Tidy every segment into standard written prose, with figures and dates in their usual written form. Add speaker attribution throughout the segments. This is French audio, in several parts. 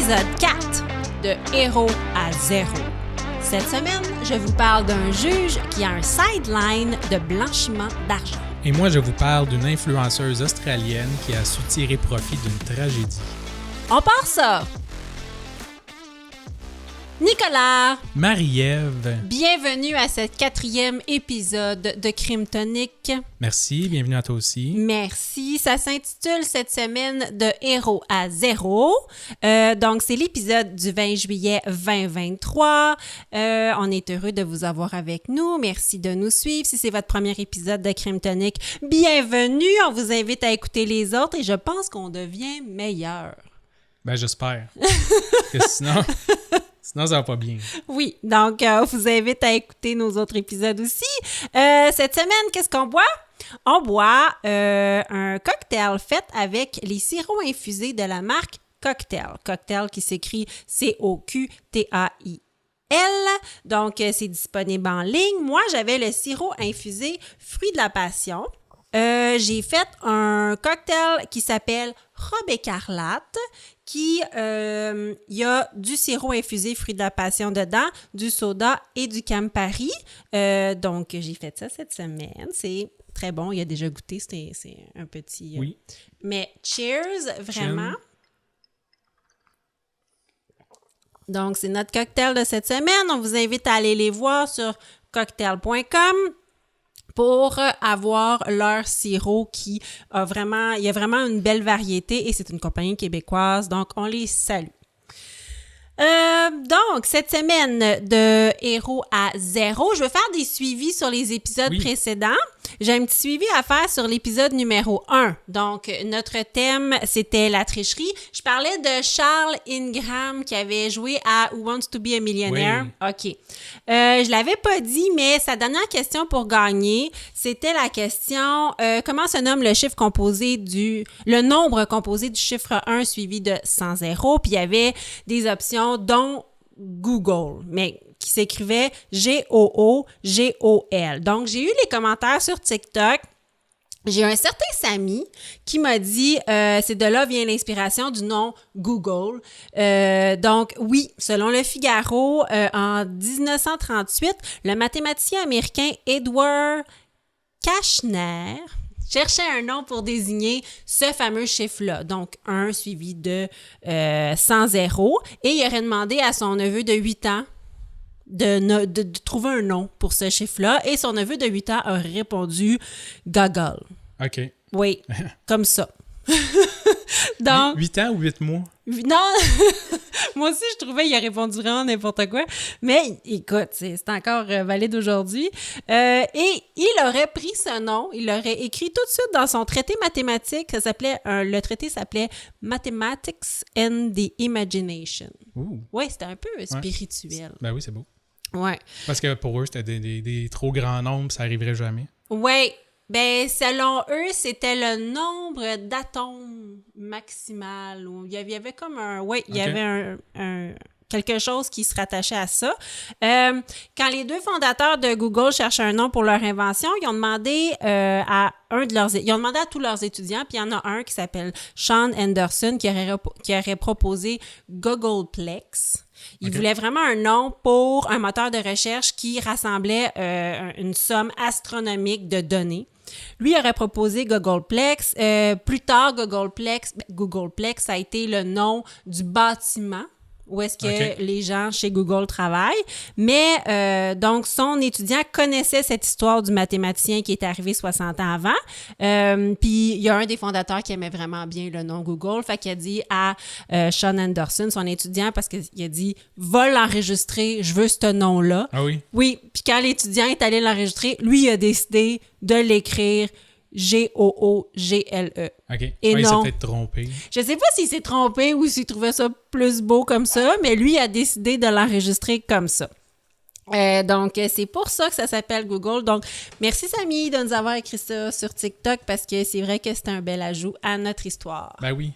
Speaker 1: épisode 4 de Héros à zéro. Cette semaine, je vous parle d'un juge qui a un sideline de blanchiment d'argent.
Speaker 2: Et moi, je vous parle d'une influenceuse australienne qui a su tirer profit d'une tragédie.
Speaker 1: On part ça! Nicolas!
Speaker 2: Marie-Ève!
Speaker 1: Bienvenue à ce 4e épisode de Crime Tonic.
Speaker 2: Merci, bienvenue à toi aussi.
Speaker 1: Merci. Ça s'intitule cette semaine de Héros à zéro. Donc, c'est l'épisode du 20 juillet 2023. On est heureux de vous avoir avec nous. Merci de nous suivre. Si c'est votre premier épisode de Crime Tonic, bienvenue. On vous invite à écouter les autres et je pense qu'on devient meilleur.
Speaker 2: Ben, j'espère. Que sinon ça va pas bien.
Speaker 1: Oui, donc on vous invite à écouter nos autres épisodes aussi. Cette semaine, qu'est-ce qu'on boit? On boit un cocktail fait avec les sirops infusés de la marque Cocktail. Cocktail qui s'écrit C-O-Q-T-A-I-L. Donc, c'est disponible en ligne. Moi, j'avais le sirop infusé fruits de la passion. J'ai fait un cocktail qui s'appelle Robe écarlate, qui, il y a du sirop infusé fruits de la passion dedans, du soda et du Campari. Donc, j'ai fait ça cette semaine. C'est très bon. Il a déjà goûté. C'est un petit...
Speaker 2: Oui.
Speaker 1: Mais cheers, vraiment. Donc, c'est notre cocktail de cette semaine. On vous invite à aller les voir sur cocktail.com. pour avoir leur sirop qui a vraiment, il y a vraiment une belle variété et c'est une compagnie québécoise, donc on les salue. Donc, cette semaine de Héros à zéro, je vais faire des suivis sur les épisodes précédents. J'ai un petit suivi à faire sur l'épisode numéro 1. Donc, notre thème, c'était la tricherie. Je parlais de Charles Ingram qui avait joué à Who Wants to be a Millionaire. Oui. OK. Je l'avais pas dit, mais sa dernière question pour gagner, c'était la question comment se nomme le nombre composé du chiffre 1 suivi de 100 zéros. Puis il y avait des options dont Google, mais qui s'écrivait G-O-O-G-O-L. Donc, j'ai eu les commentaires sur TikTok. J'ai un certain Samy qui m'a dit c'est de là vient l'inspiration du nom Google. Donc, oui, selon le Figaro, en 1938, le mathématicien américain Edward Kashner cherchait un nom pour désigner ce fameux chiffre-là, donc 1 suivi de 100 zéros, et il aurait demandé à son neveu de 8 ans de trouver un nom pour ce chiffre-là, et son neveu de 8 ans aurait répondu « Gogol ».
Speaker 2: OK.
Speaker 1: Oui, comme ça. Donc,
Speaker 2: 8 ans ou 8 mois?
Speaker 1: Non! Moi aussi, je trouvais qu'il a répondu vraiment n'importe quoi. Mais écoute, c'est encore valide aujourd'hui. Et il aurait pris ce nom, il l'aurait écrit tout de suite dans son traité mathématique. Le traité s'appelait Mathematics and the Imagination. Oui, c'était un peu spirituel.
Speaker 2: Ben oui, c'est beau.
Speaker 1: Ouais.
Speaker 2: Parce que pour eux, c'était des trop grands nombres, ça arriverait jamais.
Speaker 1: Oui. Ben, selon eux, c'était le nombre d'atomes maximal. Il y avait comme un... Oui, il y avait quelque chose qui se rattachait à ça. Quand les deux fondateurs de Google cherchaient un nom pour leur invention, ils ont demandé à tous leurs étudiants, puis il y en a un qui s'appelle Sean Anderson qui aurait proposé Googleplex. Il voulait vraiment un nom pour un moteur de recherche qui rassemblait une somme astronomique de données. Lui aurait proposé Googleplex. Plus tard, Googleplex, ça a été le nom du bâtiment où est-ce que les gens chez Google travaillent. Mais donc, son étudiant connaissait cette histoire du mathématicien qui est arrivé 60 ans avant. Puis, il y a un des fondateurs qui aimait vraiment bien le nom Google. Fait qu'il a dit à Sean Anderson, son étudiant, parce qu'il a dit « Va l'enregistrer, je veux ce nom-là. »
Speaker 2: Ah oui?
Speaker 1: Oui. Puis quand l'étudiant est allé l'enregistrer, lui, il a décidé de l'écrire G-O-O-G-L-E.
Speaker 2: OK.
Speaker 1: Et
Speaker 2: il s'est
Speaker 1: non,
Speaker 2: peut-être trompé.
Speaker 1: je sais pas s'il s'est trompé ou s'il trouvait ça plus beau comme ça, mais lui a décidé de l'enregistrer comme ça. Donc, c'est pour ça que ça s'appelle Google. Donc, merci Samy de nous avoir écrit ça sur TikTok parce que c'est vrai que c'est un bel ajout à notre histoire.
Speaker 2: Ben oui.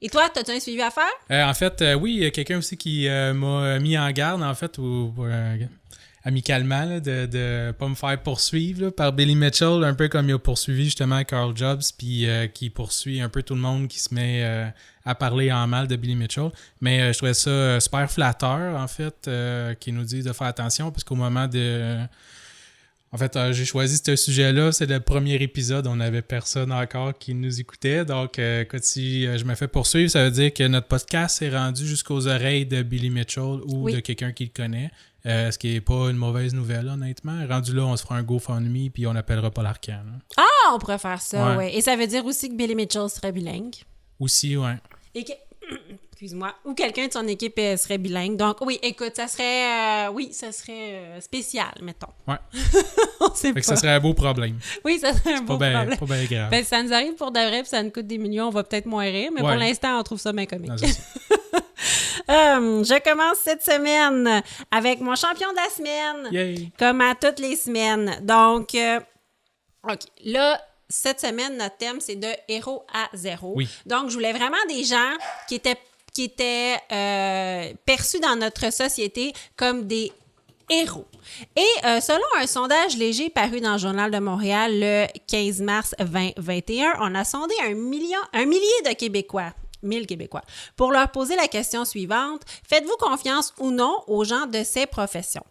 Speaker 1: Et toi, as-tu un suivi à faire?
Speaker 2: En fait, oui, il y a quelqu'un aussi qui m'a mis en garde, en fait, amicalement, là, de pas me faire poursuivre là, par Billy Mitchell, un peu comme il a poursuivi justement Carl Jobs, puis qui poursuit un peu tout le monde qui se met à parler en mal de Billy Mitchell. Mais je trouvais ça super flatteur, en fait, qui nous dit de faire attention, parce qu'au moment de... En fait, j'ai choisi ce sujet-là. C'est le premier épisode. On n'avait personne encore qui nous écoutait. Donc, si je me fais poursuivre, ça veut dire que notre podcast est rendu jusqu'aux oreilles de Billy Mitchell ou de quelqu'un qui le connaît. Ce qui n'est pas une mauvaise nouvelle, honnêtement. Rendu là, on se fera un GoFundMe puis on n'appellera pas l'Arcan.
Speaker 1: Ah, on pourrait faire ça, oui. Et ça veut dire aussi que Billy Mitchell serait bilingue.
Speaker 2: Aussi, oui.
Speaker 1: Et que... Excuse-moi. Ou quelqu'un de son équipe serait bilingue. Donc, oui, écoute, ça serait... ça serait spécial, mettons.
Speaker 2: Ouais.
Speaker 1: On sait pas.
Speaker 2: Ça serait un beau problème.
Speaker 1: Oui, ça serait un beau problème.
Speaker 2: Pas bien grave.
Speaker 1: Ben, ça nous arrive pour de vrai, puis ça nous coûte des millions, on va peut-être moins rire, mais pour l'instant, on trouve ça bien comique. Non, c'est ça. Je commence cette semaine avec mon champion de la semaine.
Speaker 2: Yay.
Speaker 1: Comme à toutes les semaines. Donc, OK. Là, cette semaine, notre thème, c'est de héros à zéro.
Speaker 2: Oui.
Speaker 1: Donc, je voulais vraiment des gens qui étaient perçus dans notre société comme des héros. Et selon un sondage léger paru dans le Journal de Montréal le 15 mars 2021, on a sondé un millier de Québécois. 1000 Québécois, pour leur poser la question suivante. Faites-vous confiance ou non aux gens de ces professions?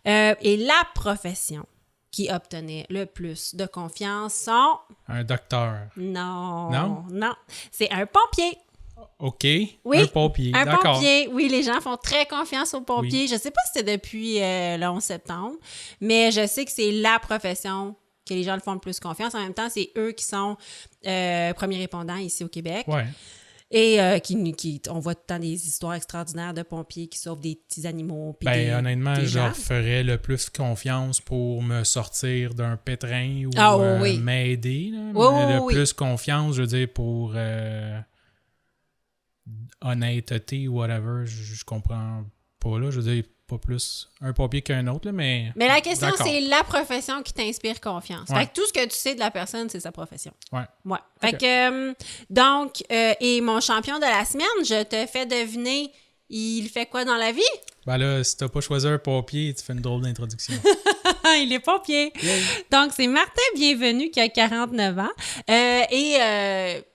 Speaker 1: Et la profession qui obtenait le plus de confiance sont...
Speaker 2: Un docteur.
Speaker 1: Non.
Speaker 2: Non?
Speaker 1: Non. C'est un pompier.
Speaker 2: OK.
Speaker 1: Oui,
Speaker 2: un pompier.
Speaker 1: Un
Speaker 2: d'accord.
Speaker 1: pompier. Oui, les gens font très confiance aux pompiers. Oui. Je ne sais pas si c'est depuis le 11 septembre, mais je sais que c'est la profession que les gens le font le plus confiance. En même temps, c'est eux qui sont premiers répondants ici au Québec.
Speaker 2: Ouais.
Speaker 1: Et on voit tout le temps des histoires extraordinaires de pompiers qui sauvent des petits animaux.
Speaker 2: Honnêtement, je leur ferais le plus confiance pour me sortir d'un pétrin ou m'aider. Plus confiance, je veux dire, pour honnêteté ou whatever, je comprends pas. Là, je veux dire, pas plus un pompier qu'un autre, là, mais...
Speaker 1: Mais la question, c'est la profession qui t'inspire confiance. Ouais. Fait que tout ce que tu sais de la personne, c'est sa profession.
Speaker 2: Ouais.
Speaker 1: Ouais. Fait que, donc, et mon champion de la semaine, je te fais deviner, il fait quoi dans la vie?
Speaker 2: Ben là, si t'as pas choisi un pompier, tu fais une drôle d'introduction.
Speaker 1: Il est pompier. Yeah. Donc, c'est Martin Bienvenu qui a 49 ans.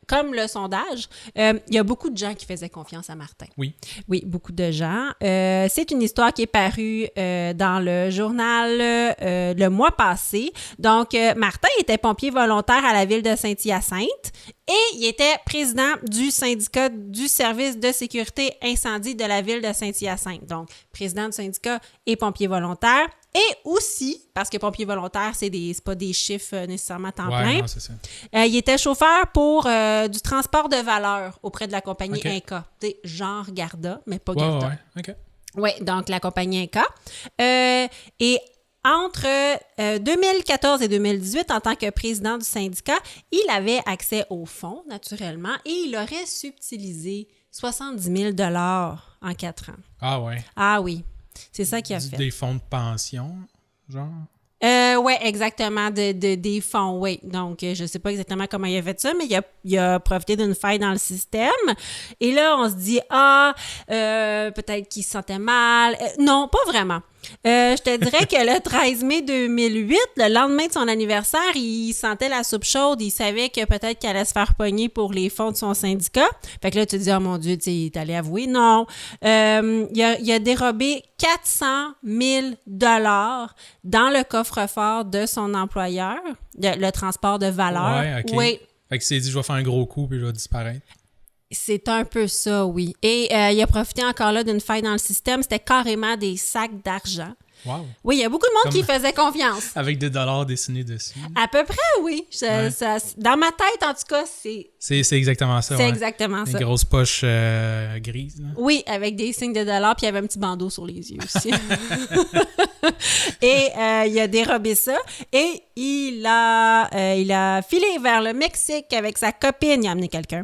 Speaker 1: Comme le sondage, il y a beaucoup de gens qui faisaient confiance à Martin.
Speaker 2: Oui.
Speaker 1: Oui, beaucoup de gens. C'est une histoire qui est parue dans le journal le mois passé. Donc, Martin était pompier volontaire à la ville de Saint-Hyacinthe et il était président du syndicat du service de sécurité incendie de la ville de Saint-Hyacinthe. Donc, président du syndicat et pompier volontaire. Et aussi, parce que pompier volontaire, c'est pas des chiffres nécessairement temps plein.
Speaker 2: Non, c'est ça.
Speaker 1: Il était chauffeur pour du transport de valeur auprès de la compagnie Inca. Tu sais, genre Garda, mais pas Garda.
Speaker 2: Ouais, OK.
Speaker 1: Oui, donc la compagnie Inca. Et entre 2014 et 2018, en tant que président du syndicat, il avait accès aux fonds, naturellement, et il aurait subtilisé 70 000 $ en 4 ans.
Speaker 2: Ah ouais.
Speaker 1: Ah oui. C'est ça qu'il a fait.
Speaker 2: Des fonds de pension, genre?
Speaker 1: Oui, exactement, des fonds, oui. Donc, je ne sais pas exactement comment il a fait ça, mais il a profité d'une faille dans le système. Et là, on se dit, peut-être qu'il se sentait mal. Non, pas vraiment. Je te dirais que le 13 mai 2008, le lendemain de son anniversaire, il sentait la soupe chaude. Il savait que peut-être qu'il allait se faire pogner pour les fonds de son syndicat. Fait que là, tu te dis, oh mon Dieu, il est allé avouer. Non. Il a dérobé 400 000 $ dans le coffre-fort de son employeur, le transport de valeur.
Speaker 2: Ouais, OK.
Speaker 1: Oui.
Speaker 2: Fait qu'il s'est dit, je vais faire un gros coup puis je vais disparaître.
Speaker 1: C'est un peu ça, oui. Et il a profité encore là d'une faille dans le système. C'était carrément des sacs d'argent.
Speaker 2: Wow.
Speaker 1: Oui, il y a beaucoup de monde qui faisait confiance.
Speaker 2: Avec des dollars dessinés dessus.
Speaker 1: À peu près, oui. Dans ma tête, en tout cas, c'est...
Speaker 2: C'est exactement ça.
Speaker 1: C'est exactement ça.
Speaker 2: Des grosses poches grises. Là.
Speaker 1: Oui, avec des signes de dollars, puis il y avait un petit bandeau sur les yeux aussi. Et il a dérobé ça. Et il a filé vers le Mexique avec sa copine. Il a amené quelqu'un.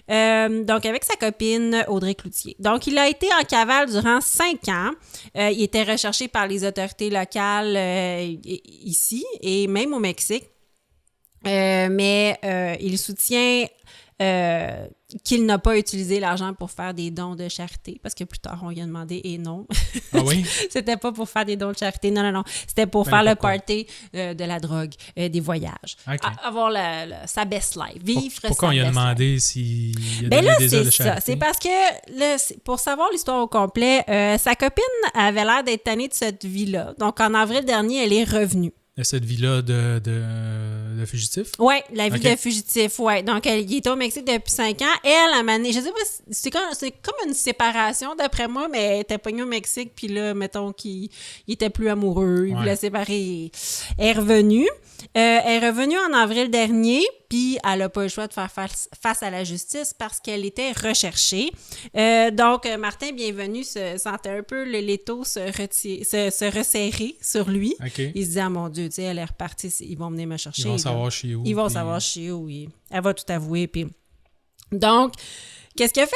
Speaker 1: Donc, avec sa copine Audrey Cloutier. Donc, il a été en cavale durant 5 ans. Il était recherché par les autorités locales ici et même au Mexique. Mais il soutient qu'il n'a pas utilisé l'argent pour faire des dons de charité, parce que plus tard, on lui a demandé et non.
Speaker 2: Ah oui?
Speaker 1: C'était pas pour faire des dons de charité, non. C'était pour faire le party de la drogue, des voyages.
Speaker 2: Okay.
Speaker 1: Avoir sa best life, vivre
Speaker 2: Pourquoi on lui a demandé s'il y a des dons de charité?
Speaker 1: C'est parce que, là, pour savoir l'histoire au complet, sa copine avait l'air d'être tannée de cette vie-là. Donc, en avril dernier, elle est revenue.
Speaker 2: De cette vie-là de fugitif?
Speaker 1: Oui, la vie de fugitif, oui. Donc, il était au Mexique depuis 5 ans. Elle, a mané, je sais pas, c'est comme une séparation, d'après moi, mais elle était pognée au Mexique, puis là, mettons qu'il était plus amoureux, il voulait séparer. Elle est revenue. Elle est revenue en avril dernier, puis elle n'a pas le choix de faire face à la justice parce qu'elle était recherchée. Donc, Martin Bienvenu se sentait un peu l'étau se resserrer sur lui.
Speaker 2: Okay.
Speaker 1: Il se disait, ah mon Dieu, tu sais, elle est repartie, ils vont venir me chercher.
Speaker 2: Ils vont savoir chez où.
Speaker 1: Ils vont savoir chez où, oui. Elle va tout avouer, puis... Donc, qu'est-ce qu'il a fait?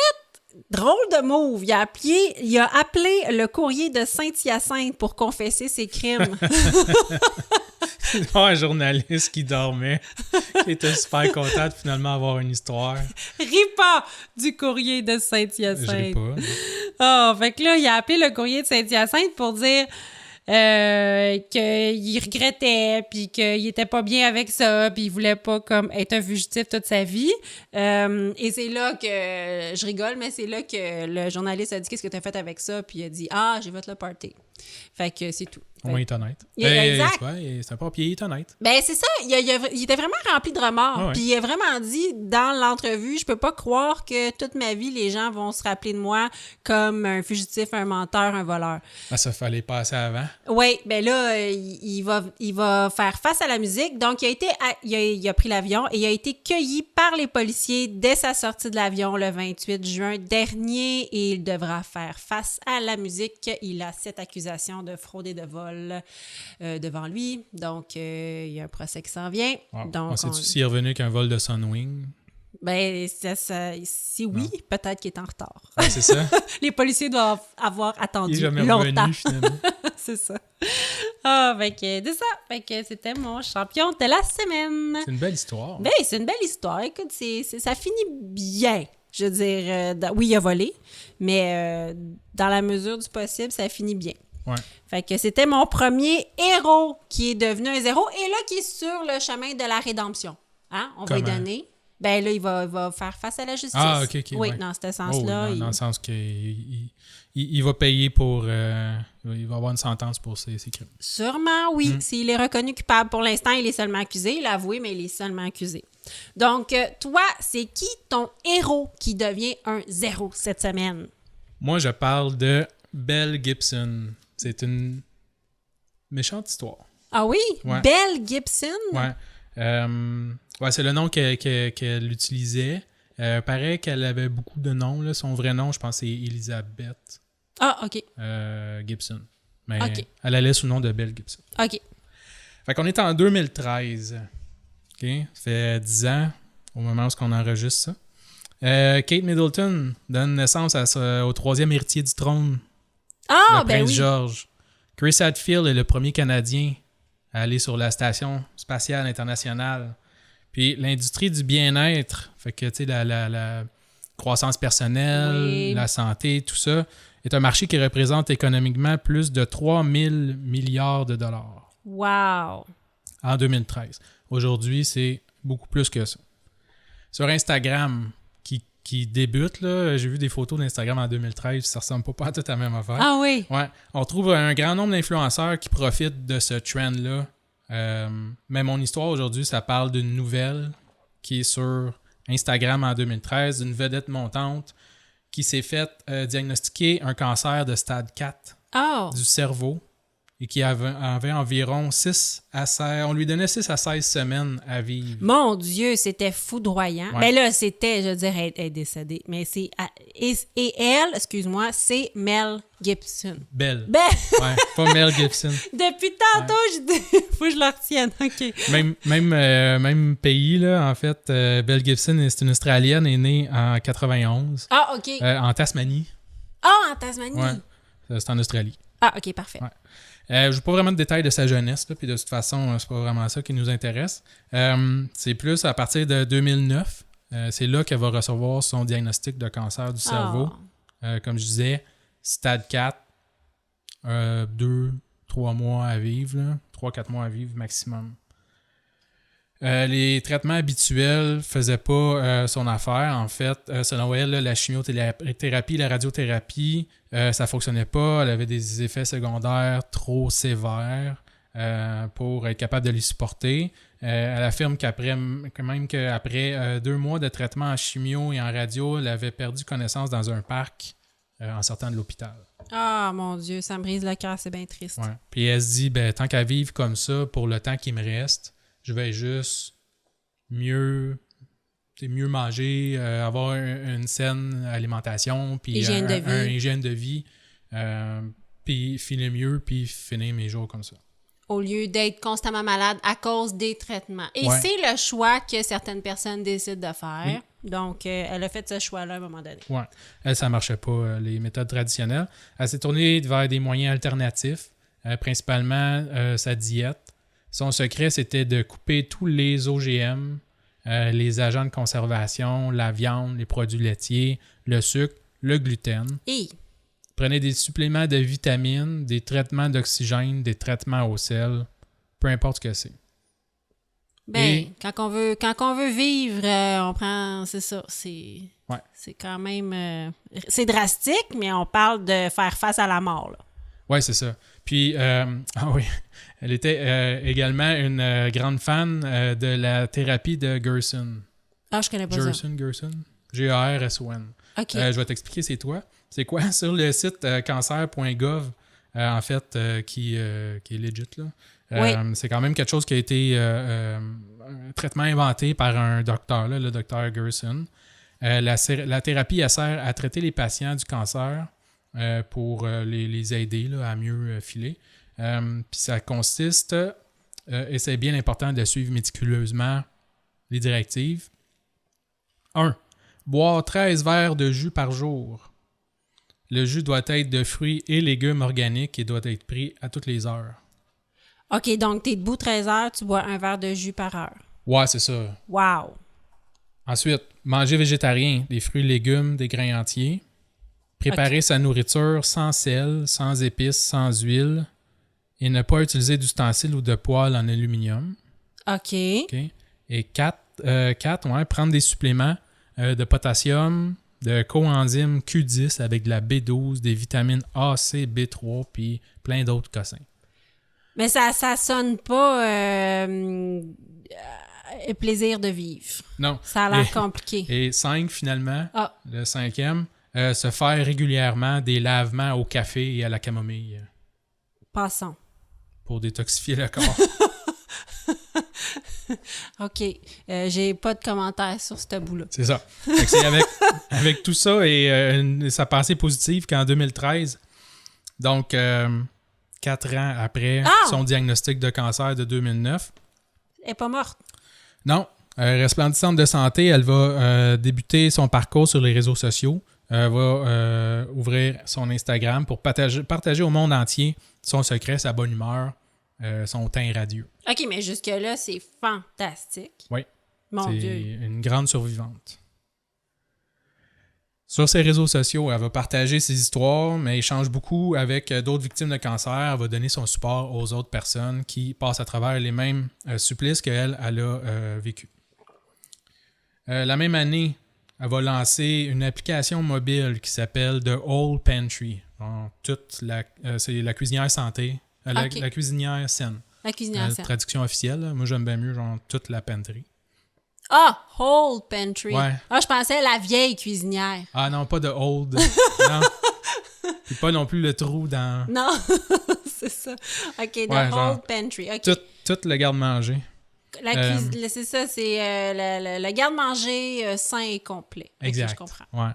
Speaker 1: Drôle de move. Il a appelé le courrier de Saint-Hyacinthe pour confesser ses crimes.
Speaker 2: Un journaliste qui dormait, qui était super content de finalement avoir une histoire.
Speaker 1: Ris pas du courrier de Saint-Hyacinthe.
Speaker 2: Je ris pas.
Speaker 1: Oh, fait que là, il a appelé le courrier de Saint-Hyacinthe pour dire qu'il regrettait, puis qu'il était pas bien avec ça, puis il voulait pas comme être un fugitif toute sa vie. Et c'est là que, je rigole, mais c'est là que le journaliste a dit « Qu'est-ce que tu as fait avec ça? » Puis il a dit « Ah, j'ai fait le party. » Fait que c'est tout.
Speaker 2: Au moins, il est honnête.
Speaker 1: Exact.
Speaker 2: C'est pas pied, il est honnête.
Speaker 1: Ben, c'est ça. Il était vraiment rempli de remords. Puis il a vraiment dit dans l'entrevue, je peux pas croire que toute ma vie, les gens vont se rappeler de moi comme un fugitif, un menteur, un voleur.
Speaker 2: Ah, ça fallait passer avant.
Speaker 1: Oui, ben là, il va faire face à la musique. Donc, il a pris l'avion et il a été cueilli par les policiers dès sa sortie de l'avion le 28 juin dernier et il devra faire face à la musique. Il a 7 accusations de fraude et de vol devant lui. Donc, il y a un procès qui s'en vient.
Speaker 2: Wow.
Speaker 1: Donc,
Speaker 2: sais-tu s'il est revenu qu'un vol de Sunwing?
Speaker 1: Ben, si oui, peut-être qu'il est en retard.
Speaker 2: Ah, c'est ça?
Speaker 1: Les policiers doivent avoir attendu
Speaker 2: il est jamais
Speaker 1: longtemps.
Speaker 2: Revenu, finalement.
Speaker 1: C'est ça. Ah, fait que c'est ça. Fait que c'était mon champion de la semaine.
Speaker 2: C'est une belle histoire.
Speaker 1: Ben, c'est une belle histoire. Écoute, ça finit bien. Je veux dire, oui, il a volé, mais dans la mesure du possible, ça finit bien.
Speaker 2: Ouais.
Speaker 1: Fait que c'était mon premier héros qui est devenu un zéro et là, qui est sur le chemin de la rédemption. Hein? On va lui donner. Ben là, il va faire face à la justice.
Speaker 2: Ah, OK.
Speaker 1: Oui,
Speaker 2: ouais.
Speaker 1: dans ce sens-là.
Speaker 2: Dans le sens qu'il il va payer pour... il va avoir une sentence pour ses crimes.
Speaker 1: Sûrement, oui. S'il est reconnu coupable pour l'instant, il est seulement accusé. Il a avoué, mais il est seulement accusé. Donc, toi, c'est qui ton héros qui devient un zéro cette semaine?
Speaker 2: Moi, je parle de Belle Gibson. C'est une méchante histoire.
Speaker 1: Ah oui? Ouais. Belle Gibson?
Speaker 2: Ouais. C'est le nom qu'elle utilisait. Paraît qu'elle avait beaucoup de noms. Là. Son vrai nom, je pense, c'est Elizabeth.
Speaker 1: Ah, OK.
Speaker 2: Gibson. Mais elle allait sous le nom de Belle Gibson.
Speaker 1: OK.
Speaker 2: Fait qu'on est en 2013. OK? Ça fait 10 ans au moment où on enregistre ça. Kate Middleton donne naissance au 3e héritier du trône.
Speaker 1: Ah,
Speaker 2: le prince George. Chris Hadfield est le premier Canadien à aller sur la station spatiale internationale. Puis l'industrie du bien-être, fait que tu sais, la croissance personnelle, la santé, tout ça, est un marché qui représente économiquement plus de 3 000 milliards de dollars.
Speaker 1: Wow!
Speaker 2: En 2013. Aujourd'hui, c'est beaucoup plus que ça. Sur Instagram, qui débute, là, j'ai vu des photos d'Instagram en 2013, ça ressemble pas à tout à la même affaire.
Speaker 1: Ah oui?
Speaker 2: Ouais. On trouve un grand nombre d'influenceurs qui profitent de ce trend-là. Mais mon histoire aujourd'hui, ça parle d'une nouvelle qui est sur Instagram en 2013, d'une vedette montante qui s'est fait diagnostiquer un cancer de stade 4 du cerveau et qui avait environ 6 à 16... On lui donnait 6 à 16 semaines à vivre.
Speaker 1: Mon Dieu, c'était foudroyant. Ouais. Ben là, c'était, je veux dire, elle est décédée. Mais c'est... Et elle, excuse-moi, c'est Mel Gibson.
Speaker 2: Belle. Ouais, pas Mel Gibson.
Speaker 1: Depuis tantôt, je dis... Faut que je la retienne, OK.
Speaker 2: Même pays, là, en fait. Belle Gibson, c'est une Australienne, est née en 91.
Speaker 1: Ah, OK.
Speaker 2: En Tasmanie.
Speaker 1: Ah, en Tasmanie.
Speaker 2: Ouais, c'est en Australie.
Speaker 1: Ah, OK, parfait.
Speaker 2: Ouais. Je n'ai pas vraiment de détails de sa jeunesse, là, puis de toute façon, c'est pas vraiment ça qui nous intéresse. C'est plus à partir de 2009, C'est là qu'elle va recevoir son diagnostic de cancer du cerveau. Comme je disais, stade 4, 2-3 mois à vivre, 3-4 mois à vivre maximum. Les traitements habituels faisaient pas son affaire. En fait, selon elle, la chimiothérapie, la radiothérapie, ça fonctionnait pas. Elle avait des effets secondaires trop sévères pour être capable de les supporter. Elle affirme qu'après 2 mois de traitement en chimio et en radio, elle avait perdu connaissance dans un parc en sortant de l'hôpital.
Speaker 1: Ah, mon Dieu, ça me brise le cœur, c'est bien triste.
Speaker 2: Ouais. Puis elle se dit, tant qu'à vivre comme ça pour le temps qui me reste, je vais juste mieux manger, avoir une saine alimentation, puis
Speaker 1: hygiène
Speaker 2: hygiène de vie, puis filer mieux, puis finir mes jours comme ça.
Speaker 1: Au lieu d'être constamment malade à cause des traitements. Et c'est le choix que certaines personnes décident de faire. Oui. Donc, elle a fait ce choix-là à un moment donné.
Speaker 2: Oui. Elle, ça ne marchait pas, les méthodes traditionnelles. Elle s'est tournée vers des moyens alternatifs, principalement sa diète. Son secret, c'était de couper tous les OGM, les agents de conservation, la viande, les produits laitiers, le sucre, le gluten. Prenez des suppléments de vitamines, des traitements d'oxygène, des traitements au sel, peu importe ce que c'est.
Speaker 1: Quand on veut vivre, on prend, c'est ça, c'est quand même, c'est drastique, mais on parle de faire face à la mort, là.
Speaker 2: Oui, c'est ça. Puis, elle était également une grande fan de la thérapie de Gerson.
Speaker 1: Ah, je connais pas ça.
Speaker 2: Gerson. G-E-R-S-O-N.
Speaker 1: OK.
Speaker 2: Je vais t'expliquer c'est quoi. C'est quoi? Sur le site cancer.gov, en fait, qui est legit, là. C'est quand même quelque chose qui a été un traitement inventé par un docteur, là, le docteur Gerson. La thérapie, elle sert à traiter les patients du cancer pour les aider là, à mieux filer. Puis ça consiste, et c'est bien important de suivre méticuleusement les directives. 1. Boire 13 verres de jus par jour. Le jus doit être de fruits et légumes organiques et doit être pris à toutes les heures.
Speaker 1: OK, donc tu es debout 13 heures, tu bois un verre de jus par heure.
Speaker 2: Ouais, c'est ça.
Speaker 1: Wow!
Speaker 2: Ensuite, manger végétarien, des fruits et légumes, des grains entiers. Préparer sa nourriture sans sel, sans épices, sans huile. Et ne pas utiliser d'ustensiles ou de poêle en aluminium.
Speaker 1: OK.
Speaker 2: Et 4, prendre des suppléments de potassium, de coenzyme Q10 avec de la B12, des vitamines A, C, B3, puis plein d'autres cossins.
Speaker 1: Mais ça sonne pas plaisir de vivre.
Speaker 2: Non.
Speaker 1: Ça a l'air compliqué.
Speaker 2: Et 5, finalement, le 5e, se faire régulièrement des lavements au café et à la camomille.
Speaker 1: Passons.
Speaker 2: Pour détoxifier le corps.
Speaker 1: OK. J'ai pas de commentaires sur ce bout-là.
Speaker 2: C'est ça. C'est avec tout ça et sa pensée positive qu'en 2013, donc 4 ans après son diagnostic de cancer de 2009.
Speaker 1: Elle n'est pas morte.
Speaker 2: Non. Resplendissante de santé, elle va débuter son parcours sur les réseaux sociaux. Elle va ouvrir son Instagram pour partager au monde entier son secret, sa bonne humeur, son teint radieux.
Speaker 1: OK, mais jusque-là, c'est fantastique.
Speaker 2: Oui.
Speaker 1: Mon Dieu.
Speaker 2: C'est une grande survivante. Sur ses réseaux sociaux, elle va partager ses histoires, mais échange beaucoup avec d'autres victimes de cancer. Elle va donner son support aux autres personnes qui passent à travers les mêmes supplices qu'elle a vécu. La même année, elle va lancer une application mobile qui s'appelle The Whole Pantry. C'est la cuisinière santé. La cuisinière saine.
Speaker 1: La cuisinière saine.
Speaker 2: Traduction officielle. Là. Moi, j'aime bien mieux genre toute la pantry.
Speaker 1: Ah! Whole Pantry.
Speaker 2: Ouais.
Speaker 1: Ah, je pensais la vieille cuisinière.
Speaker 2: Ah non, pas de old. Non. Puis pas non plus le trou dans...
Speaker 1: Non, c'est ça. OK, The Whole Pantry. Okay.
Speaker 2: Tout le garde-manger.
Speaker 1: C'est ça, c'est le garde-manger sain et complet.
Speaker 2: Exact.
Speaker 1: Je comprends.
Speaker 2: Ouais.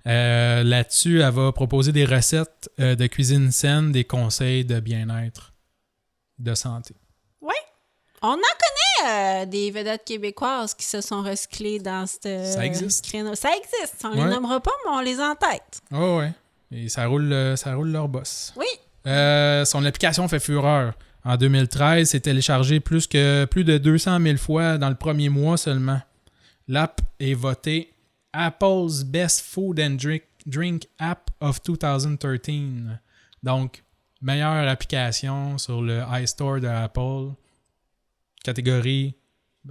Speaker 2: Là-dessus, elle va proposer des recettes de cuisine saine, des conseils de bien-être, de santé.
Speaker 1: Oui. On en connaît des vedettes québécoises qui se sont recyclées dans ce créneau. Ça existe. On les nommera pas, mais on les a en tête.
Speaker 2: Oh, ouais. Et ça roule leur boss.
Speaker 1: Oui.
Speaker 2: Son application fait fureur. En 2013, c'est téléchargé plus de 200 000 fois dans le premier mois seulement. L'app est votée Apple's Best Food and Drink App of 2013. Donc, meilleure application sur le iStore de Apple, catégorie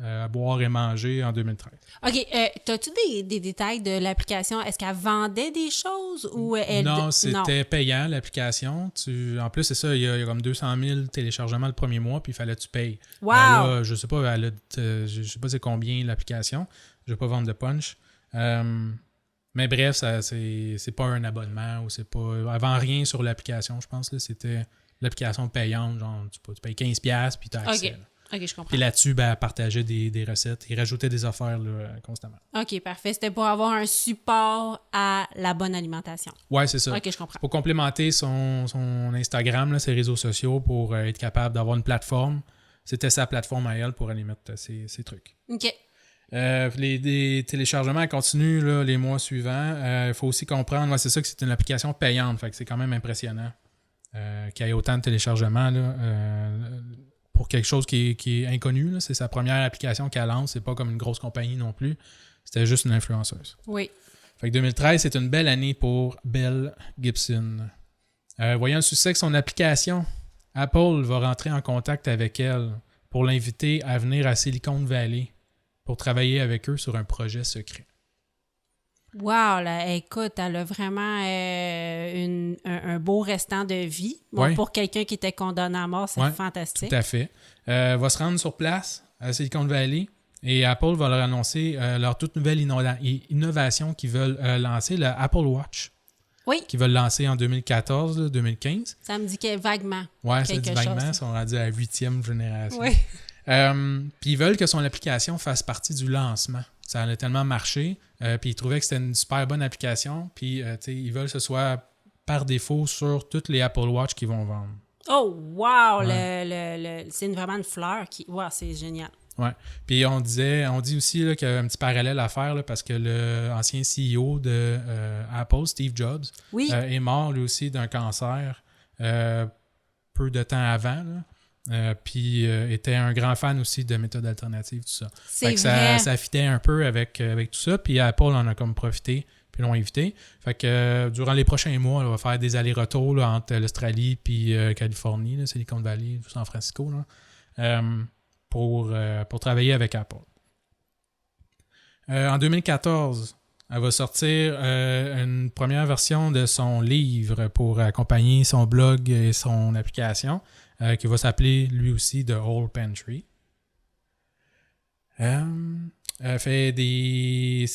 Speaker 2: à boire et manger en 2013.
Speaker 1: OK. T'as-tu des détails de l'application? Est-ce qu'elle vendait des choses ou elle...
Speaker 2: Non, c'était payant, l'application. En plus, c'est ça, il y a comme 200 000 téléchargements le premier mois, puis il fallait que tu payes.
Speaker 1: Wow!
Speaker 2: Là, je sais pas, je sais pas c'est combien l'application. Je vais pas vendre de punch. Mais bref, c'est pas un abonnement ou c'est pas... Avant rien sur l'application, je pense. Là, c'était l'application payante. Genre, tu payes $15 puis tu as accès.
Speaker 1: OK. OK, je comprends.
Speaker 2: Puis là-dessus, elle partageait des recettes. Ils rajoutaient des affaires là, constamment.
Speaker 1: OK, parfait. C'était pour avoir un support à la bonne alimentation.
Speaker 2: Ouais, c'est ça.
Speaker 1: OK, je comprends.
Speaker 2: Pour complémenter son Instagram, là, ses réseaux sociaux, pour être capable d'avoir une plateforme. C'était sa plateforme à elle pour aller mettre ses trucs.
Speaker 1: OK.
Speaker 2: Les téléchargements continuent là, les mois suivants. Il faut aussi comprendre, c'est ça que c'est une application payante. Fait que c'est quand même impressionnant qu'il y ait autant de téléchargements là, pour quelque chose qui est inconnu. Là. C'est sa première application qu'elle lance. C'est pas comme une grosse compagnie non plus. C'était juste une influenceuse.
Speaker 1: Oui.
Speaker 2: Fait que 2013, c'est une belle année pour Belle Gibson. Voyant le succès de son application, Apple va rentrer en contact avec elle pour l'inviter à venir à Silicon Valley pour travailler avec eux sur un projet secret.
Speaker 1: Wow, là, écoute, elle a vraiment un beau restant de vie. Bon,
Speaker 2: Ouais.
Speaker 1: Pour quelqu'un qui était condamné à mort, c'est
Speaker 2: Ouais,
Speaker 1: fantastique.
Speaker 2: Tout à fait. Va se rendre sur place à Silicon Valley et Apple va leur annoncer leur toute nouvelle innovation qu'ils veulent lancer, le Apple Watch.
Speaker 1: Oui.
Speaker 2: Qu'ils veulent lancer en 2014, 2015.
Speaker 1: Ça me dit que vaguement.
Speaker 2: Ouais, ça dit
Speaker 1: quelque
Speaker 2: vaguement.
Speaker 1: chose.
Speaker 2: Ils sont rendus à la 8e génération.
Speaker 1: Oui.
Speaker 2: Puis ils veulent que son application fasse partie du lancement. Ça a tellement marché. Puis ils trouvaient que c'était une super bonne application. Puis ils veulent que ce soit par défaut sur toutes les Apple Watch qu'ils vont vendre.
Speaker 1: Oh, wow!
Speaker 2: Ouais.
Speaker 1: C'est vraiment une fleur qui... Wow, c'est génial.
Speaker 2: Ouais. Puis on dit aussi là, qu'il y a un petit parallèle à faire là, parce que l'ancien CEO de Apple, Steve Jobs,
Speaker 1: Oui.
Speaker 2: est mort lui aussi d'un cancer peu de temps avant. Puis était un grand fan aussi de méthodes alternatives, tout ça.
Speaker 1: C'est
Speaker 2: Fait que
Speaker 1: vrai.
Speaker 2: ça fitait un peu avec tout ça. Puis Apple en a comme profité, puis l'ont invité. Fait que durant les prochains mois, on va faire des allers-retours là, entre l'Australie puis Californie, là, Silicon Valley, San Francisco, là, pour travailler avec Apple. En 2014, elle va sortir une première version de son livre pour accompagner son blog et son application, qui va s'appeler lui aussi The Whole Pantry. Elle fait des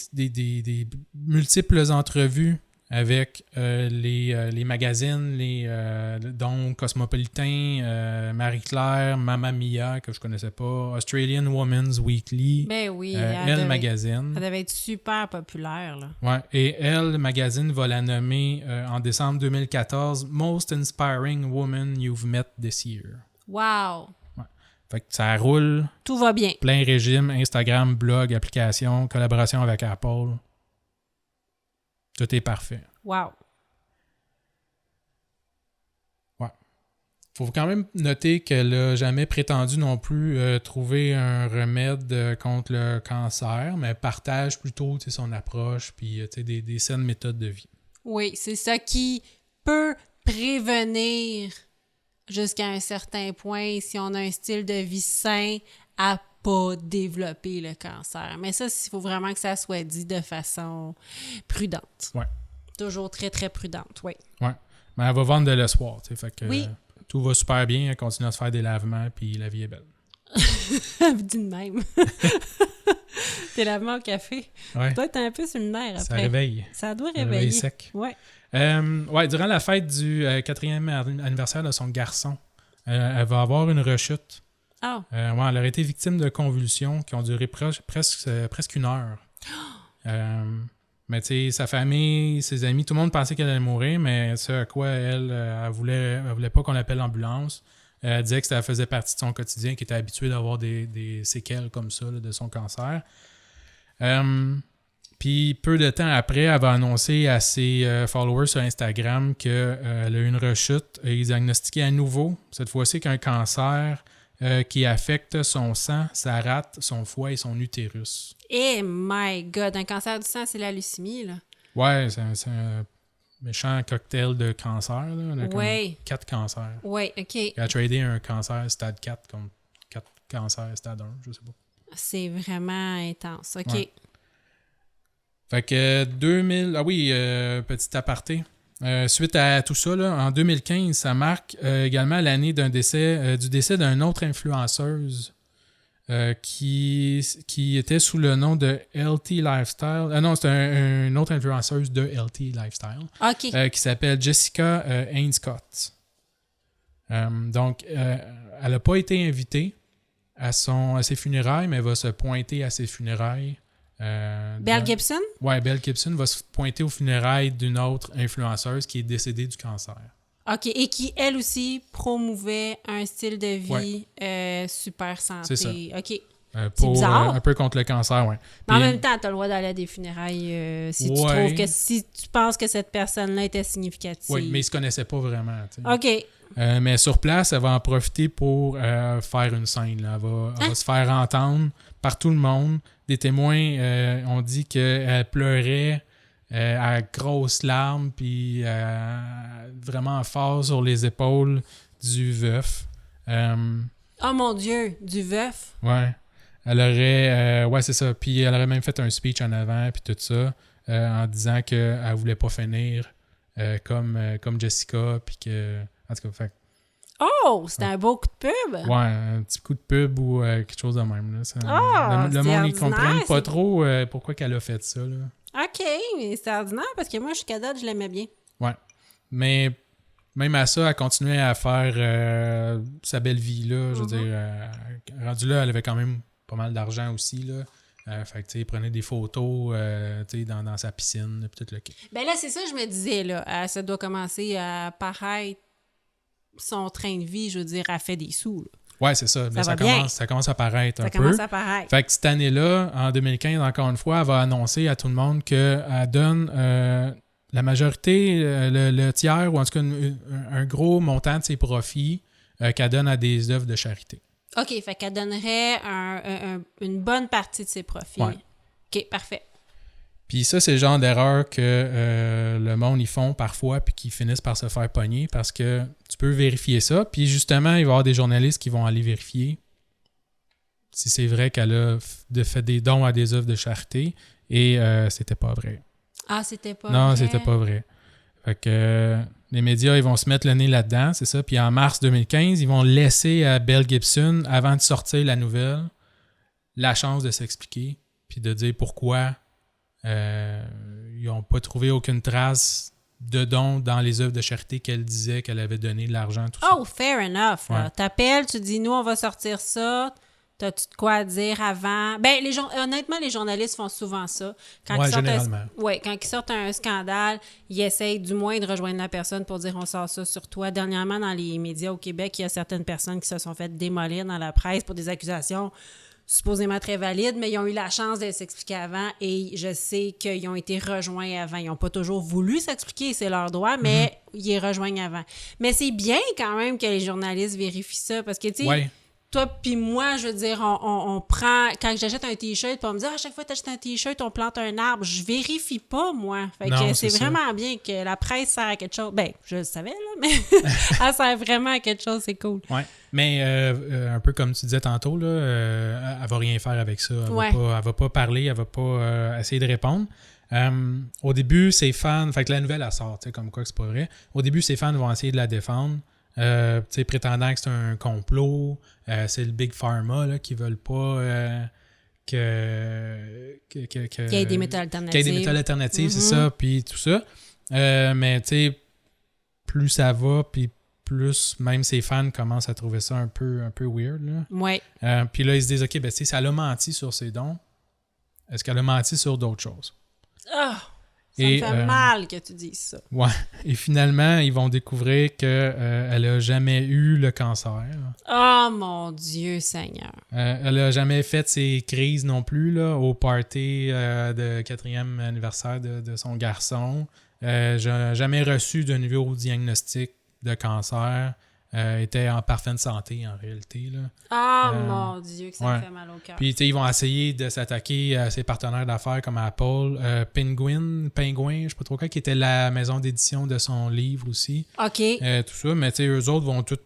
Speaker 2: multiples entrevues avec les magazines, dont Cosmopolitan, Marie-Claire, Mamma Mia, que je connaissais pas, Australian Women's Weekly,
Speaker 1: Ben oui.
Speaker 2: Elle Magazine.
Speaker 1: Elle devait être super populaire, là.
Speaker 2: Ouais, et Elle Magazine va la nommer en décembre 2014 Most Inspiring Woman You've Met This Year.
Speaker 1: Wow!
Speaker 2: Fait que ça roule,
Speaker 1: Tout va bien.
Speaker 2: plein régime, Instagram, blog, application, collaboration avec Apple. Tout est parfait.
Speaker 1: Wow!
Speaker 2: Ouais. Faut quand même noter qu'elle n'a jamais prétendu non plus trouver un remède contre le cancer, mais elle partage plutôt son approche puis des saines méthodes de vie.
Speaker 1: Oui, c'est ça qui peut prévenir jusqu'à un certain point si on a un style de vie sain à pas développer le cancer. Mais ça, il faut vraiment que ça soit dit de façon prudente.
Speaker 2: Ouais.
Speaker 1: Toujours très, très prudente, oui.
Speaker 2: Ouais. Mais elle va vendre de l'espoir, tu sais. Fait que
Speaker 1: Oui.
Speaker 2: tout va super bien, elle continue à se faire des lavements, puis la vie est belle.
Speaker 1: Dis de même. T'es lavement au café.
Speaker 2: Ouais.
Speaker 1: Toi, t'es un peu sur le nerf après.
Speaker 2: Ça réveille.
Speaker 1: Ça doit
Speaker 2: Ça réveille
Speaker 1: réveiller.
Speaker 2: sec.
Speaker 1: Ouais.
Speaker 2: Ouais, durant la fête du 4e anniversaire de son garçon, elle va avoir une rechute.
Speaker 1: Ah,
Speaker 2: Ouais, elle aurait été victime de convulsions qui ont duré presque une heure. Mais tu sais, sa famille, ses amis, tout le monde pensait qu'elle allait mourir, mais ce à quoi elle voulait pas qu'on appelle l'ambulance. Elle disait que ça faisait partie de son quotidien, qu'elle était habituée d'avoir des séquelles comme ça là, de son cancer. Puis peu de temps après, elle va annoncer à ses followers sur Instagram qu'elle a eu une rechute et ils diagnostiquaient à nouveau, cette fois-ci qu'un cancer qui affecte son sang, sa rate, son foie et son utérus.
Speaker 1: Eh my God, un cancer du sang, c'est la leucémie, là.
Speaker 2: Ouais, c'est un méchant cocktail de cancer. Là. On a comme 4 cancers.
Speaker 1: Oui, OK.
Speaker 2: Il a tradé un cancer stade 4 contre 4 cancers stade 1, je sais pas.
Speaker 1: C'est vraiment intense. OK.
Speaker 2: Ouais. Fait que 2000... Ah oui, petit aparté. Suite à tout ça, là, en 2015, ça marque également l'année du décès d'une autre influenceuse qui était sous le nom de LT Lifestyle. Non, c'est une autre influenceuse de LT Lifestyle.
Speaker 1: OK.
Speaker 2: Qui s'appelle Jessica Ainscott. Donc, elle n'a pas été invitée à ses funérailles, mais elle va se pointer à ses funérailles.
Speaker 1: Belle Gibson?
Speaker 2: Ouais, Belle Gibson va se pointer aux funérailles d'une autre influenceuse qui est décédée du cancer.
Speaker 1: OK. Et qui, elle aussi, promouvait un style de vie super santé.
Speaker 2: C'est ça.
Speaker 1: OK.
Speaker 2: Pour,
Speaker 1: bizarre.
Speaker 2: un peu contre le cancer, oui.
Speaker 1: Mais en même temps, tu as le droit d'aller à des funérailles si tu penses que cette personne-là était significative.
Speaker 2: Oui, mais ils ne se connaissaient pas vraiment. T'sais.
Speaker 1: OK.
Speaker 2: Mais sur place, elle va en profiter pour faire une scène. Là. Elle va se faire entendre par tout le monde. Des témoins ont dit qu'elle pleurait à grosses larmes, puis vraiment fort sur les épaules du veuf.
Speaker 1: Oh mon Dieu, du veuf?
Speaker 2: Ouais. Elle aurait... ouais, c'est ça. Puis elle aurait même fait un speech en avant, puis tout ça, en disant qu'elle voulait pas finir comme Jessica, puis que... En tout cas, fait...
Speaker 1: Oh, c'était un beau coup de pub!
Speaker 2: Ouais, un petit coup de pub ou quelque chose de même. Là. Le monde, ils comprennent pas trop pourquoi qu'elle a fait ça. Là.
Speaker 1: OK, mais c'est ordinaire parce que moi, jusqu'à date, je l'aimais bien.
Speaker 2: Ouais. Mais même à ça, elle continuait à faire sa belle vie. Là. Je veux dire, rendue là, elle avait quand même pas mal d'argent aussi. Là. Fait que, tu sais, prenait des photos dans sa piscine, puis tout le kit.
Speaker 1: Ben là, c'est ça que je me disais, là. Ça doit commencer à paraître son train de vie, je veux dire, elle fait des sous. Là.
Speaker 2: Ouais, c'est ça. Ça commence à paraître un peu.
Speaker 1: Ça commence à paraître.
Speaker 2: Fait que cette année-là, en 2015, encore une fois, elle va annoncer à tout le monde qu'elle donne la majorité, le tiers, ou en tout cas un gros montant de ses profits qu'elle donne à des œuvres de charité.
Speaker 1: OK, fait qu'elle donnerait une bonne partie de ses profits.
Speaker 2: Ouais.
Speaker 1: OK, parfait.
Speaker 2: Puis ça, c'est le genre d'erreur que le monde, ils font parfois puis qu'ils finissent par se faire pogner parce que tu peux vérifier ça. Puis justement, il va y avoir des journalistes qui vont aller vérifier si c'est vrai qu'elle a fait des dons à des œuvres de charité et c'était pas vrai.
Speaker 1: Ah, c'était pas
Speaker 2: Non,
Speaker 1: vrai?
Speaker 2: c'était pas vrai. Fait que les médias, ils vont se mettre le nez là-dedans, c'est ça. Puis en mars 2015, ils vont laisser à Belle Gibson, avant de sortir la nouvelle, la chance de s'expliquer puis de dire pourquoi ils n'ont pas trouvé aucune trace de dons dans les œuvres de charité qu'elle disait qu'elle avait donné de l'argent, tout ça.
Speaker 1: Oh, fair enough. Ouais. T'appelles, tu dis, nous, on va sortir ça. T'as-tu de quoi dire avant? Ben, honnêtement, les journalistes font souvent ça.
Speaker 2: Généralement.
Speaker 1: Quand ils sortent un scandale, ils essayent du moins de rejoindre la personne pour dire on sort ça sur toi. Dernièrement, dans les médias au Québec, il y a certaines personnes qui se sont fait démolir dans la presse pour des accusations supposément très valides, mais ils ont eu la chance de s'expliquer avant et je sais qu'ils ont été rejoints avant. Ils n'ont pas toujours voulu s'expliquer, c'est leur droit, mais ils les rejoignent avant. Mais c'est bien quand même que les journalistes vérifient ça parce que, tu sais, toi puis moi, je veux dire, on prend... Quand j'achète un T-shirt, puis on me dit « à chaque fois que tu achètes un T-shirt, on plante un arbre. » Je vérifie pas, moi. Fait que c'est vraiment bien que la presse sert à quelque chose. Ben, je le savais, là, mais elle sert vraiment à quelque chose, c'est cool.
Speaker 2: Ouais, mais un peu comme tu disais tantôt, là, elle va rien faire avec ça. Elle va pas parler, elle va pas essayer de répondre. Au début, ses fans... Fait que la nouvelle, elle sort, comme quoi que c'est pas vrai. Au début, ses fans vont essayer de la défendre. Prétendant que c'est un complot, c'est le Big Pharma là, qui veulent pas qu'il y
Speaker 1: ait des méthodes alternatives.
Speaker 2: Qu'il y ait des méthodes alternatives, c'est ça, puis tout ça. Mais tu sais, plus ça va, puis plus même ses fans commencent à trouver ça un peu weird. Là.
Speaker 1: Ouais.
Speaker 2: Puis là, ils se disent, OK, ben, ça a menti sur ses dons. Est-ce qu'elle a menti sur d'autres choses?
Speaker 1: Ça me fait mal que tu dises ça.
Speaker 2: Ouais. Et finalement, ils vont découvrir qu'elle n'a jamais eu le cancer.
Speaker 1: Oh mon Dieu Seigneur!
Speaker 2: Elle n'a jamais fait ses crises non plus là, au party de 4e anniversaire de son garçon. Jamais reçu de nouveau diagnostic de cancer. était en parfaite santé, en réalité. Là.
Speaker 1: Ah, mon Dieu, que ça me fait mal au cœur.
Speaker 2: Puis, tu sais, ils vont essayer de s'attaquer à ses partenaires d'affaires comme Apple. Penguin, je sais pas trop quoi, qui était la maison d'édition de son livre aussi.
Speaker 1: OK.
Speaker 2: Tout ça, mais tu sais, eux autres vont tout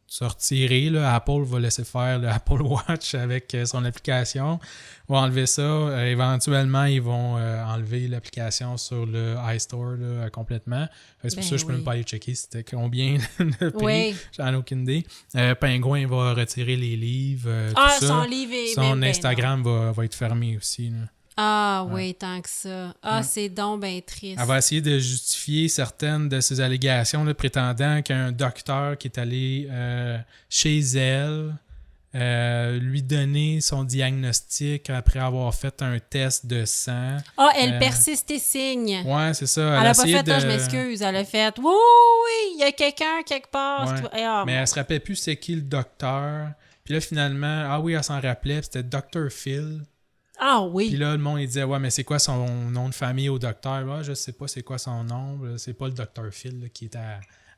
Speaker 2: se retirer. Là. Apple va laisser faire le Apple Watch avec son application. Ils vont enlever ça. Éventuellement, ils vont enlever l'application sur le iStore là, complètement. C'est pour ça que je peux même pas aller checker c'était combien de prix.
Speaker 1: Oui.
Speaker 2: J'en ai aucune idée. Penguin va retirer les livres. Tout ça.
Speaker 1: Son livre est...
Speaker 2: Son Instagram va être fermé aussi. Là.
Speaker 1: Ah oui, tant que ça. Ah, c'est donc bien triste.
Speaker 2: Elle va essayer de justifier certaines de ses allégations, là, prétendant qu'un docteur qui est allé chez elle lui donner son diagnostic après avoir fait un test de sang.
Speaker 1: Ah, elle persiste et signe.
Speaker 2: Ouais, c'est ça.
Speaker 1: Elle a pas fait, je m'excuse. Elle a fait, oui, il y a quelqu'un quelque part.
Speaker 2: Ouais. Mais elle se rappelait plus c'est qui le docteur. Puis là, finalement, ah oui, elle s'en rappelait, c'était Dr. Phil.
Speaker 1: Ah oui.
Speaker 2: Puis là, le monde, il disait, ouais, mais c'est quoi son nom de famille au docteur? Ah, je sais pas c'est quoi son nom. C'est pas le Dr. Phil là, qui est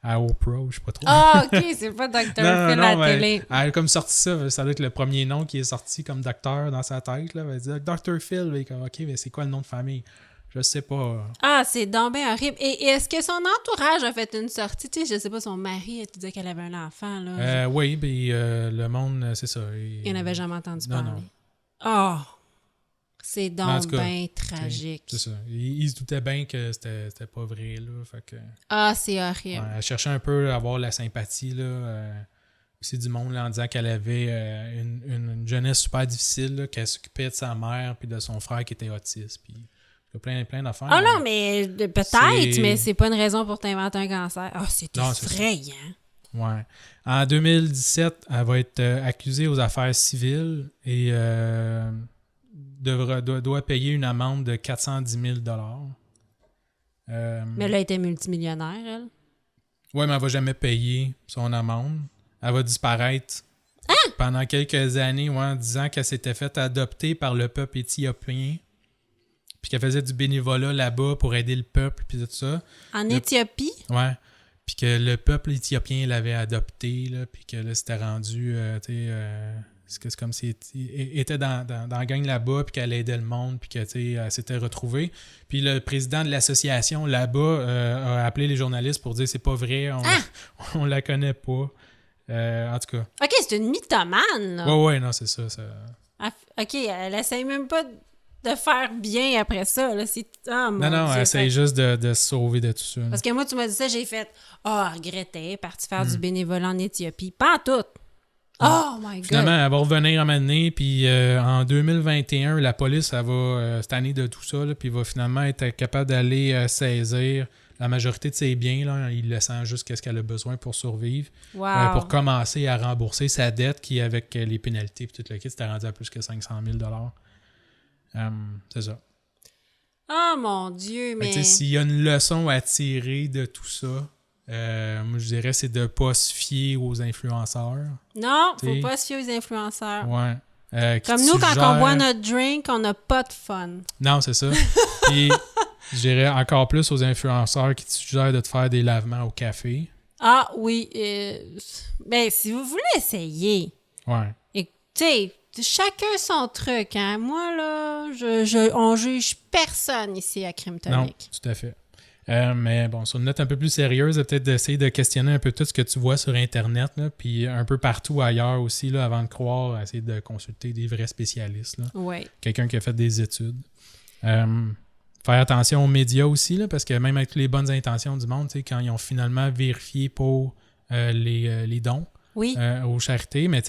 Speaker 2: à Oprah, je sais pas trop.
Speaker 1: Ah, OK, c'est pas Dr. Phil à la télé.
Speaker 2: Elle a comme sorti ça. Ça doit être le premier nom qui est sorti comme docteur dans sa tête. Là. Elle dit Dr. Phil. Là, comme, OK, mais c'est quoi le nom de famille? Je sais pas.
Speaker 1: Ah, c'est donc bien horrible. Et est-ce que son entourage a fait une sortie? Tu sais, je sais pas, son mari, elle te disait qu'elle avait un enfant. Là.
Speaker 2: Oui, puis le monde, c'est ça.
Speaker 1: Il n'avait jamais entendu parler.
Speaker 2: Non.
Speaker 1: Oh! C'est donc bien tragique.
Speaker 2: C'est ça. Il se doutait bien que c'était pas vrai. Là, fait que,
Speaker 1: ah, c'est horrible.
Speaker 2: Ouais, elle cherchait un peu à avoir la sympathie. Là, aussi du monde là, en disant qu'elle avait une jeunesse super difficile, là, qu'elle s'occupait de sa mère puis de son frère qui était autiste. Puis plein d'affaires.
Speaker 1: Ah non, mais peut-être, mais c'est pas une raison pour t'inventer un cancer. Ah, c'est effrayant.
Speaker 2: Ouais. En 2017, elle va être accusée aux affaires civiles et doit payer une amende de 410 000
Speaker 1: mais elle a été multimillionnaire, elle.
Speaker 2: Oui, mais elle va jamais payer son amende. Elle va disparaître pendant quelques années, en disant qu'elle s'était fait adopter par le peuple éthiopien, puis qu'elle faisait du bénévolat là-bas pour aider le peuple, puis tout ça.
Speaker 1: En Éthiopie?
Speaker 2: Ouais. Puis que le peuple éthiopien l'avait adopté, là, puis que là, c'était rendu, c'est comme si elle était dans la gang là-bas, puis qu'elle aidait le monde, puis qu'elle s'était retrouvée. Puis le président de l'association là-bas a appelé les journalistes pour dire c'est pas vrai, on la connaît pas. En tout cas.
Speaker 1: OK, c'est une mythomane, là.
Speaker 2: Ouais, non, c'est ça.
Speaker 1: OK, elle essaye même pas de faire bien après ça. Là.
Speaker 2: Non, elle essaye juste de se sauver de tout ça.
Speaker 1: Parce que moi, tu m'as dit ça, j'ai fait « Ah, elle regrettait, partie faire du bénévolat en Éthiopie. » Pas en tout. Oh my God! Finalement,
Speaker 2: elle va revenir à m'amener, puis en 2021, la police, elle va se tanner de tout ça, là, puis va finalement être capable d'aller saisir la majorité de ses biens, là, il laissant juste qu'est-ce qu'elle a besoin pour survivre, pour commencer à rembourser sa dette qui, avec les pénalités et tout le kit, c'était rendu à plus que 500 000 c'est ça.
Speaker 1: Oh mon Dieu, mais...
Speaker 2: S'il y a une leçon à tirer de tout ça, moi je dirais c'est de ne pas se fier aux influenceurs.
Speaker 1: Non, faut pas se fier aux influenceurs.
Speaker 2: Ouais.
Speaker 1: Comme nous, quand on boit notre drink, on n'a pas de fun.
Speaker 2: Non, c'est ça. Puis je dirais encore plus aux influenceurs qui te suggèrent de te faire des lavements au café.
Speaker 1: Ah oui. Ben, si vous voulez essayer.
Speaker 2: Ouais.
Speaker 1: Et tu sais, chacun son truc, hein. Moi, là, on juge personne ici à Crime Tonic.
Speaker 2: Non, tout à fait. Mais bon, sur une note un peu plus sérieuse, peut-être d'essayer de questionner un peu tout ce que tu vois sur Internet, là, puis un peu partout ailleurs aussi, là, avant de croire, essayer de consulter des vrais spécialistes. Là.
Speaker 1: Ouais.
Speaker 2: Quelqu'un qui a fait des études. Faire attention aux médias aussi, là, parce que même avec les bonnes intentions du monde, quand ils ont finalement vérifié pour les dons aux charités, mais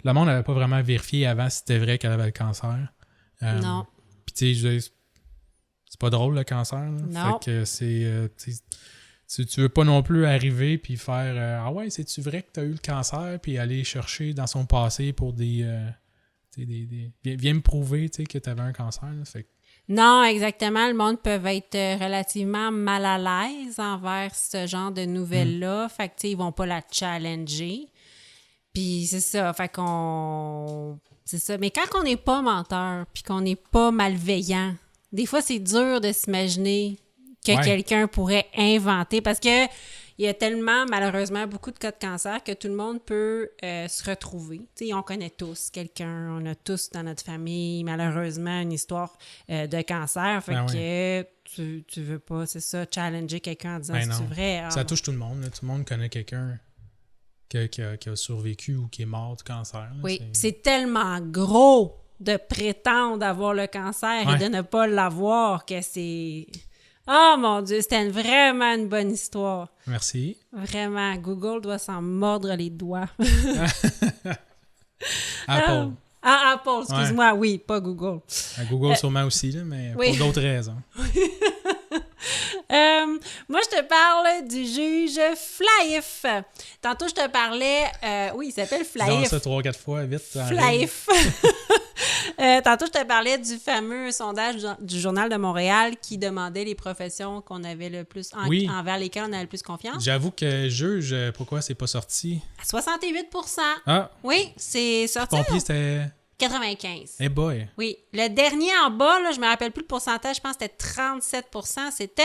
Speaker 2: le monde n'avait pas vraiment vérifié avant si c'était vrai qu'elle avait le cancer.
Speaker 1: Non.
Speaker 2: Puis c'est pas drôle le cancer. Là.
Speaker 1: Non.
Speaker 2: Fait que tu veux pas non plus arriver puis faire ah ouais, c'est-tu vrai que tu as eu le cancer, puis aller chercher dans son passé pour des viens me prouver que tu avais un cancer. Là. Fait que,
Speaker 1: non, exactement. Le monde peut être relativement mal à l'aise envers ce genre de nouvelles-là. Fait que, ils vont pas la challenger. Puis c'est ça. Fait qu'on... C'est ça. Mais quand on n'est pas menteur puis qu'on n'est pas malveillant, des fois, c'est dur de s'imaginer que quelqu'un pourrait inventer. Parce que il il y a tellement, malheureusement, beaucoup de cas de cancer que tout le monde peut se retrouver. Tu sais, on connaît tous quelqu'un, on a tous dans notre famille, malheureusement, une histoire de cancer. Fait que tu veux pas, c'est ça, challenger quelqu'un en disant c'est vrai.
Speaker 2: Ça touche tout le monde. Là. Tout le monde connaît quelqu'un qui a survécu ou qui est mort du cancer. Là.
Speaker 1: Oui, c'est tellement gros de prétendre avoir le cancer et de ne pas l'avoir que c'est... Oh mon Dieu, c'était vraiment une bonne histoire.
Speaker 2: Merci.
Speaker 1: Vraiment, Google doit s'en mordre les doigts.
Speaker 2: Apple.
Speaker 1: Apple, excuse-moi, oui, pas Google.
Speaker 2: Google sûrement aussi, là, mais pour d'autres raisons.
Speaker 1: Moi, je te parle du juge Flaïf. Tantôt, je te parlais... oui, il s'appelle Flaïf.
Speaker 2: Dis ça 3-4 fois, vite.
Speaker 1: Flaïf. Tantôt, je te parlais du fameux sondage du Journal de Montréal qui demandait les professions qu'on avait le plus... envers lesquelles on avait le plus confiance.
Speaker 2: J'avoue que juge, pourquoi c'est pas sorti?
Speaker 1: À 68 %.
Speaker 2: Ah!
Speaker 1: Oui, c'est sorti.
Speaker 2: Pompier, c'était...
Speaker 1: 95.
Speaker 2: Eh boy!
Speaker 1: Oui. Le dernier en bas, là, je me rappelle plus le pourcentage, je pense que c'était 37 %. C'était...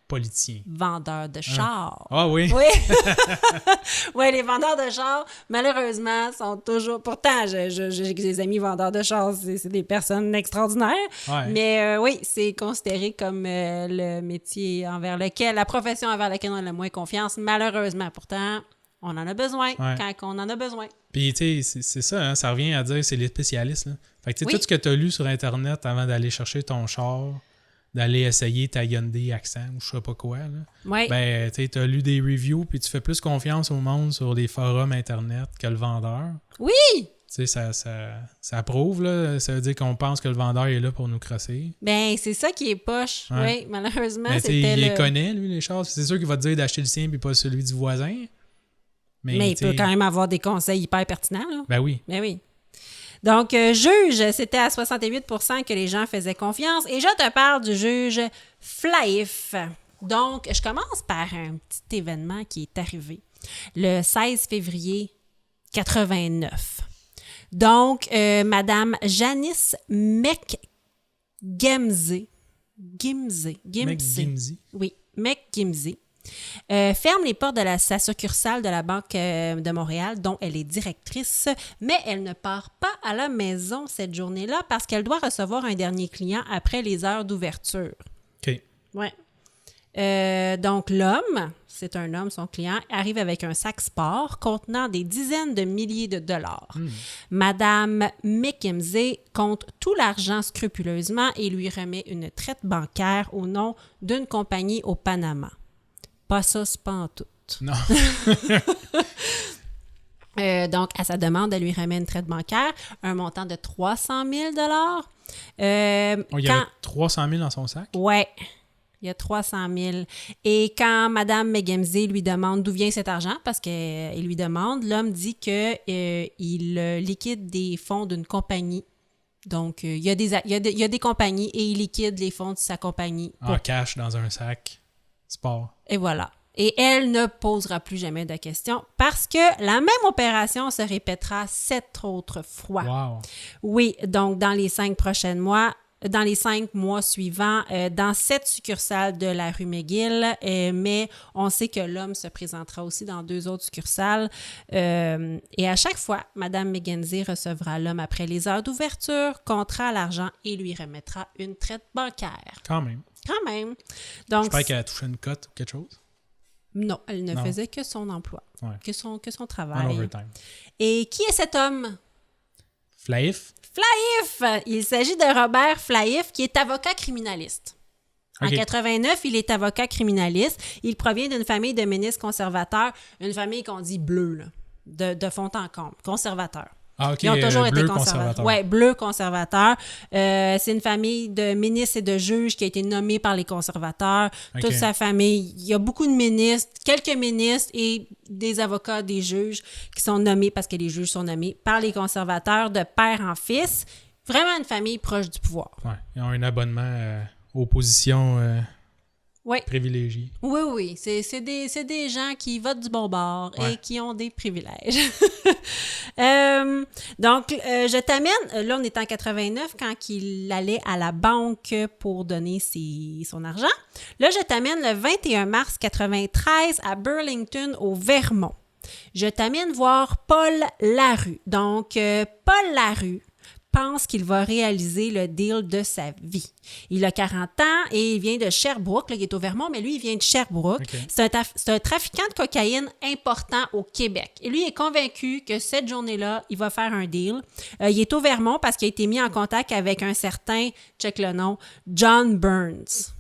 Speaker 2: politicien.
Speaker 1: Vendeur de chars.
Speaker 2: Ah oui?
Speaker 1: Oui. Oui, les vendeurs de chars, malheureusement, sont toujours... Pourtant, j'ai des amis vendeurs de chars, c'est des personnes extraordinaires.
Speaker 2: Ouais.
Speaker 1: Mais oui, c'est considéré comme le métier envers lequel, la profession envers laquelle on a le moins confiance, malheureusement. Pourtant, on en a besoin quand on en a besoin.
Speaker 2: Puis, tu sais, c'est ça, hein, ça revient à dire c'est les spécialistes. Là. Fait que, tu sais, tout ce que tu as lu sur Internet avant d'aller chercher ton char, d'aller essayer ta Hyundai Accent ou je sais pas quoi, là, ben, tu sais, tu as lu des reviews puis tu fais plus confiance au monde sur des forums Internet que le vendeur.
Speaker 1: Oui!
Speaker 2: Tu sais, ça prouve, là. Ça veut dire qu'on pense que le vendeur est là pour nous crosser.
Speaker 1: Ben, c'est ça qui est poche. Oui, malheureusement,
Speaker 2: mais
Speaker 1: c'était
Speaker 2: il les connaît, lui, les chars. C'est sûr qu'il va te dire d'acheter le sien puis pas celui du voisin.
Speaker 1: Mais il peut quand même avoir des conseils hyper pertinents, là.
Speaker 2: Ben oui.
Speaker 1: Ben oui. Donc, juge, c'était à 68 % que les gens faisaient confiance. Et je te parle du juge Flaïf. Donc, je commence par un petit événement qui est arrivé le 16 février 89. Donc, Madame Janice McGimsey. Oui, McGimsey. Ferme les portes de sa succursale de la Banque de Montréal, dont elle est directrice, mais elle ne part pas à la maison cette journée-là parce qu'elle doit recevoir un dernier client après les heures d'ouverture.
Speaker 2: OK.
Speaker 1: Ouais. Donc, l'homme, c'est un homme, son client, arrive avec un sac sport contenant des dizaines de milliers de dollars. Madame McKimsey compte tout l'argent scrupuleusement et lui remet une traite bancaire au nom d'une compagnie au Panama. Pas ça, c'est pas en tout.
Speaker 2: Non.
Speaker 1: Donc, à sa demande, elle lui remet une traite bancaire, un montant de 300 000 $.
Speaker 2: Il y avait 300 000 dans son sac?
Speaker 1: Oui, il y a 300 000. Et quand Mme McGimsey lui demande d'où vient cet argent, parce qu'il lui demande, l'homme dit qu'il liquide des fonds d'une compagnie. Donc, il y a des compagnies et il liquide les fonds de sa compagnie.
Speaker 2: En cash dans un sac sport.
Speaker 1: Et voilà. Et elle ne posera plus jamais de questions parce que la même opération se répétera 7 autres fois.
Speaker 2: Wow.
Speaker 1: Oui, donc dans les 5 mois suivants, dans 7 succursales de la rue McGill, mais on sait que l'homme se présentera aussi dans 2 autres succursales. Et à chaque fois, Mme McGimsey recevra l'homme après les heures d'ouverture, comptera l'argent et lui remettra une traite bancaire.
Speaker 2: Quand même.
Speaker 1: Donc,
Speaker 2: j'espère qu'elle a touché une cote ou quelque chose.
Speaker 1: Non, elle ne faisait que son emploi, que son travail.
Speaker 2: En overtime.
Speaker 1: Et qui est cet homme?
Speaker 2: Flaïf.
Speaker 1: Il s'agit de Robert Flaïf, qui est avocat criminaliste. En 89, il est avocat criminaliste. Il provient d'une famille de ministres conservateurs, une famille qu'on dit bleue, là, de fond en comble, conservateur.
Speaker 2: Ah, OK.
Speaker 1: Ils ont toujours été
Speaker 2: conservateurs.
Speaker 1: Oui, bleu conservateur. C'est une famille de ministres et de juges qui a été nommée par les conservateurs. Okay. Toute sa famille. Il y a beaucoup de ministres, quelques ministres et des avocats, des juges qui sont nommés, parce que les juges sont nommés par les conservateurs de père en fils. Vraiment une famille proche du pouvoir.
Speaker 2: Ouais. Ils ont un abonnement aux positions privilégiés.
Speaker 1: Oui. C'est des gens qui votent du bon bord et qui ont des privilèges. Donc, je t'amène... Là, on est en 89 quand il allait à la banque pour donner son argent. Là, je t'amène le 21 mars 93 à Burlington, au Vermont. Je t'amène voir Paul Larue. Donc, Paul Larue pense qu'il va réaliser le deal de sa vie. Il a 40 ans et il vient de Sherbrooke. Là, il est au Vermont, mais lui, il vient de Sherbrooke. Okay. C'est un trafiquant de cocaïne important au Québec. Et lui est convaincu que cette journée-là, il va faire un deal. Il est au Vermont parce qu'il a été mis en contact avec un certain, check le nom, John Burns.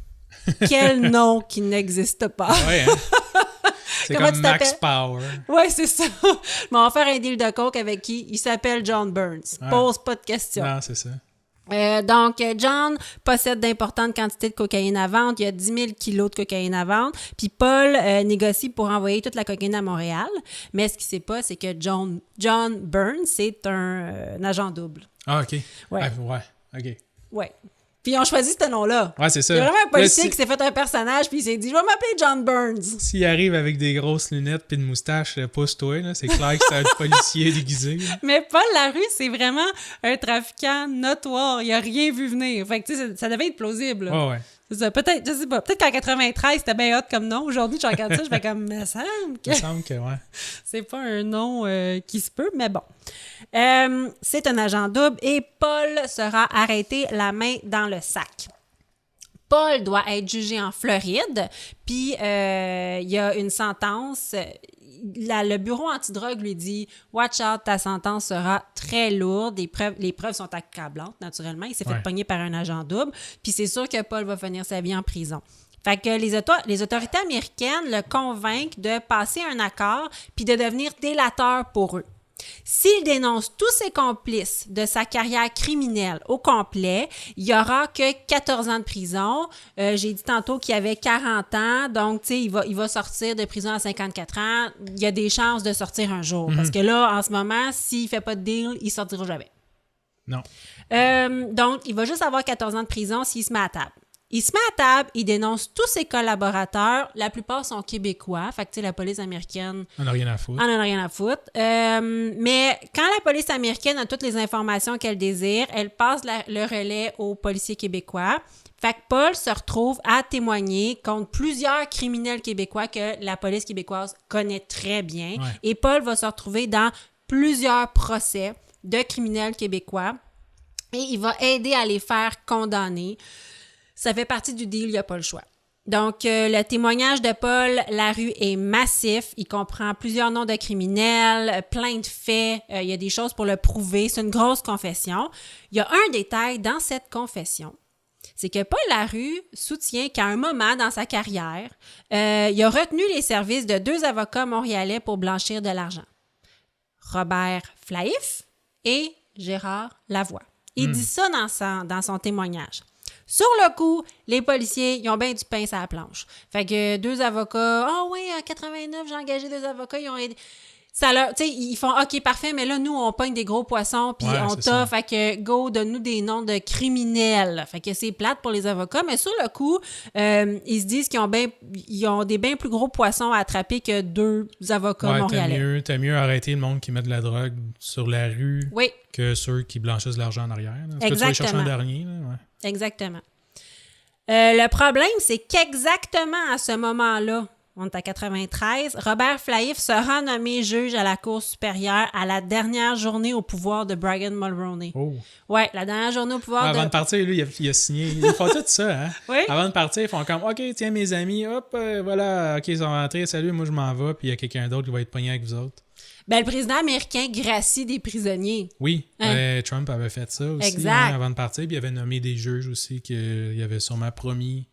Speaker 1: Quel nom qui n'existe pas.
Speaker 2: Ouais, hein? C'est comment comme Max Power.
Speaker 1: Oui, c'est ça. Mais on va faire un deal de coke avec qui? Il s'appelle John Burns. Ouais. Pose pas de questions.
Speaker 2: Non, c'est ça.
Speaker 1: Donc, John possède d'importantes quantités de cocaïne à vendre. Il y a 10 000 kilos de cocaïne à vendre. Puis Paul négocie pour envoyer toute la cocaïne à Montréal. Mais ce qu'il ne sait pas, c'est que John Burns, c'est un agent double.
Speaker 2: Ah, OK.
Speaker 1: Ouais.
Speaker 2: OK.
Speaker 1: Ouais. Puis ils ont choisi ce nom-là.
Speaker 2: Ouais, c'est ça.
Speaker 1: Il y a vraiment un policier qui s'est fait un personnage puis il s'est dit « Je vais m'appeler John Burns ».
Speaker 2: S'il arrive avec des grosses lunettes puis une moustache, pousse-toi, là, c'est clair que c'est un policier déguisé. Là.
Speaker 1: Mais Paul Larue, c'est vraiment un trafiquant notoire. Il a rien vu venir. Fait que, tu sais, ça devait être plausible.
Speaker 2: Ouais.
Speaker 1: C'est ça. Peut-être, je sais pas. Peut-être qu'en 93, c'était bien hot comme nom. Aujourd'hui, je regarde ça, je fais comme, me semble que
Speaker 2: ouais.
Speaker 1: C'est pas un nom qui se peut, mais bon. C'est un agent double et Paul sera arrêté la main dans le sac. Paul doit être jugé en Floride, puis il y a une sentence. Le bureau antidrogue lui dit « Watch out, ta sentence sera très lourde. » Les preuves sont accablantes, naturellement. Il s'est fait pogner par un agent double. Puis c'est sûr que Paul va finir sa vie en prison. Fait que les autorités américaines le convainquent de passer un accord puis de devenir délateur pour eux. S'il dénonce tous ses complices de sa carrière criminelle au complet, il n'y aura que 14 ans de prison. J'ai dit tantôt qu'il avait 40 ans, donc tu sais, il va sortir de prison à 54 ans. Il y a des chances de sortir un jour. Parce que là, en ce moment, s'il ne fait pas de deal, il ne sortira jamais.
Speaker 2: Non.
Speaker 1: Donc, il va juste avoir 14 ans de prison s'il se met à table. Il se met à table, il dénonce tous ses collaborateurs. La plupart sont québécois. Fait que, tu sais, la police américaine...
Speaker 2: On n'a rien à foutre.
Speaker 1: On en a rien à foutre. Mais quand la police américaine a toutes les informations qu'elle désire, elle passe le relais aux policiers québécois. Fait que Paul se retrouve à témoigner contre plusieurs criminels québécois que la police québécoise connaît très bien. Ouais. Et Paul va se retrouver dans plusieurs procès de criminels québécois. Et il va aider à les faire condamner. Ça fait partie du deal, il n'y a pas le choix. Donc, le témoignage de Paul Larue est massif. Il comprend plusieurs noms de criminels, plein de faits. Il y a des choses pour le prouver. C'est une grosse confession. Il y a un détail dans cette confession. C'est que Paul Larue soutient qu'à un moment dans sa carrière, il a retenu les services de 2 avocats montréalais pour blanchir de l'argent. Robert Flaïf et Gérard Lavoie. Il dit ça dans son témoignage. Sur le coup, les policiers, ils ont bien du pain sur la planche. Fait que 2 avocats, oui, en 89, j'ai engagé 2 avocats, ils ont aidé. Ça leur, tu sais, ils font, OK, parfait, mais là, nous, on pogne des gros poissons, puis on t'offre, fait que, go, donne-nous des noms de criminels. Fait que c'est plate pour les avocats, mais sur le coup, ils se disent qu'ils ont des bien plus gros poissons à attraper que 2 avocats montréalais.
Speaker 2: T'as mieux arrêter le monde qui met de la drogue sur la rue que ceux qui blanchissent de l'argent en arrière. Est-ce que tu vas les chercher en dernier? Là? Ouais.
Speaker 1: Exactement. Le problème, c'est qu'exactement à ce moment-là, on est à 93, Robert Flaïf sera nommé juge à la Cour supérieure à la dernière journée au pouvoir de Brian Mulroney.
Speaker 2: Oh.
Speaker 1: Ouais, la dernière journée au pouvoir
Speaker 2: Avant de partir, lui, il a signé. Ils font tout ça, hein?
Speaker 1: Oui.
Speaker 2: Avant de partir, ils font comme, OK, tiens, mes amis, hop, voilà, OK, ils sont rentrés, salut, moi, je m'en vais, puis il y a quelqu'un d'autre qui va être pogné avec vous autres.
Speaker 1: Ben, le président américain gracie des prisonniers.
Speaker 2: Oui, Trump avait fait ça aussi avant de partir, puis il avait nommé des juges aussi qu'il avait sûrement promis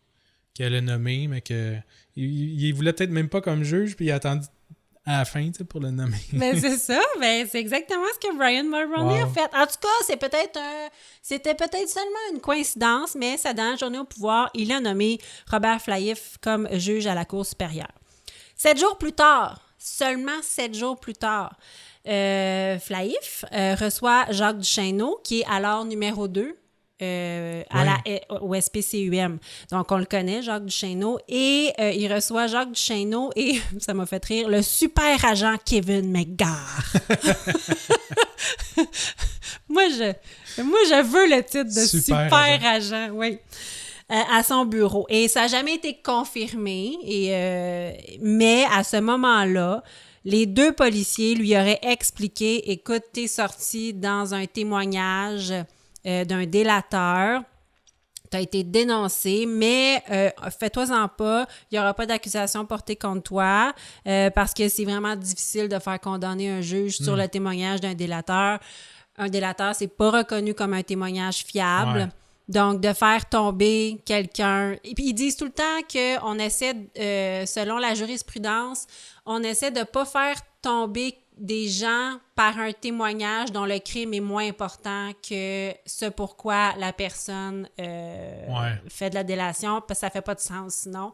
Speaker 2: qu'il allait nommer, mais qu'il voulait peut-être même pas comme juge, puis il a attendu à la fin pour le nommer.
Speaker 1: Ben c'est ça, c'est exactement ce que Brian Mulroney a fait. En tout cas, c'était peut-être seulement une coïncidence, mais sa dernière journée au pouvoir, il a nommé Robert Flaïf comme juge à la Cour supérieure. 7 jours plus tard, seulement 7 jours plus tard, Flaïf reçoit Jacques Duchesneau, qui est alors numéro 2 au SPCUM. Donc, on le connaît, Jacques Duchesneau, et il reçoit Jacques Duchesneau et, ça m'a fait rire, le super agent Kevin McGarr. Moi, je veux le titre de super agent, oui. À son bureau. Et ça n'a jamais été confirmé, mais à ce moment-là, les 2 policiers lui auraient expliqué, écoute, t'es sorti dans un témoignage d'un délateur, t'as été dénoncé, mais fais-toi-en pas, il n'y aura pas d'accusation portée contre toi parce que c'est vraiment difficile de faire condamner un juge sur le témoignage d'un délateur. Un délateur, c'est pas reconnu comme un témoignage fiable. Ouais. Donc, de faire tomber quelqu'un... Et puis, ils disent tout le temps qu'on essaie, selon la jurisprudence, on essaie de pas faire tomber des gens par un témoignage dont le crime est moins important que ce pourquoi la personne fait de la délation, parce que ça fait pas de sens sinon.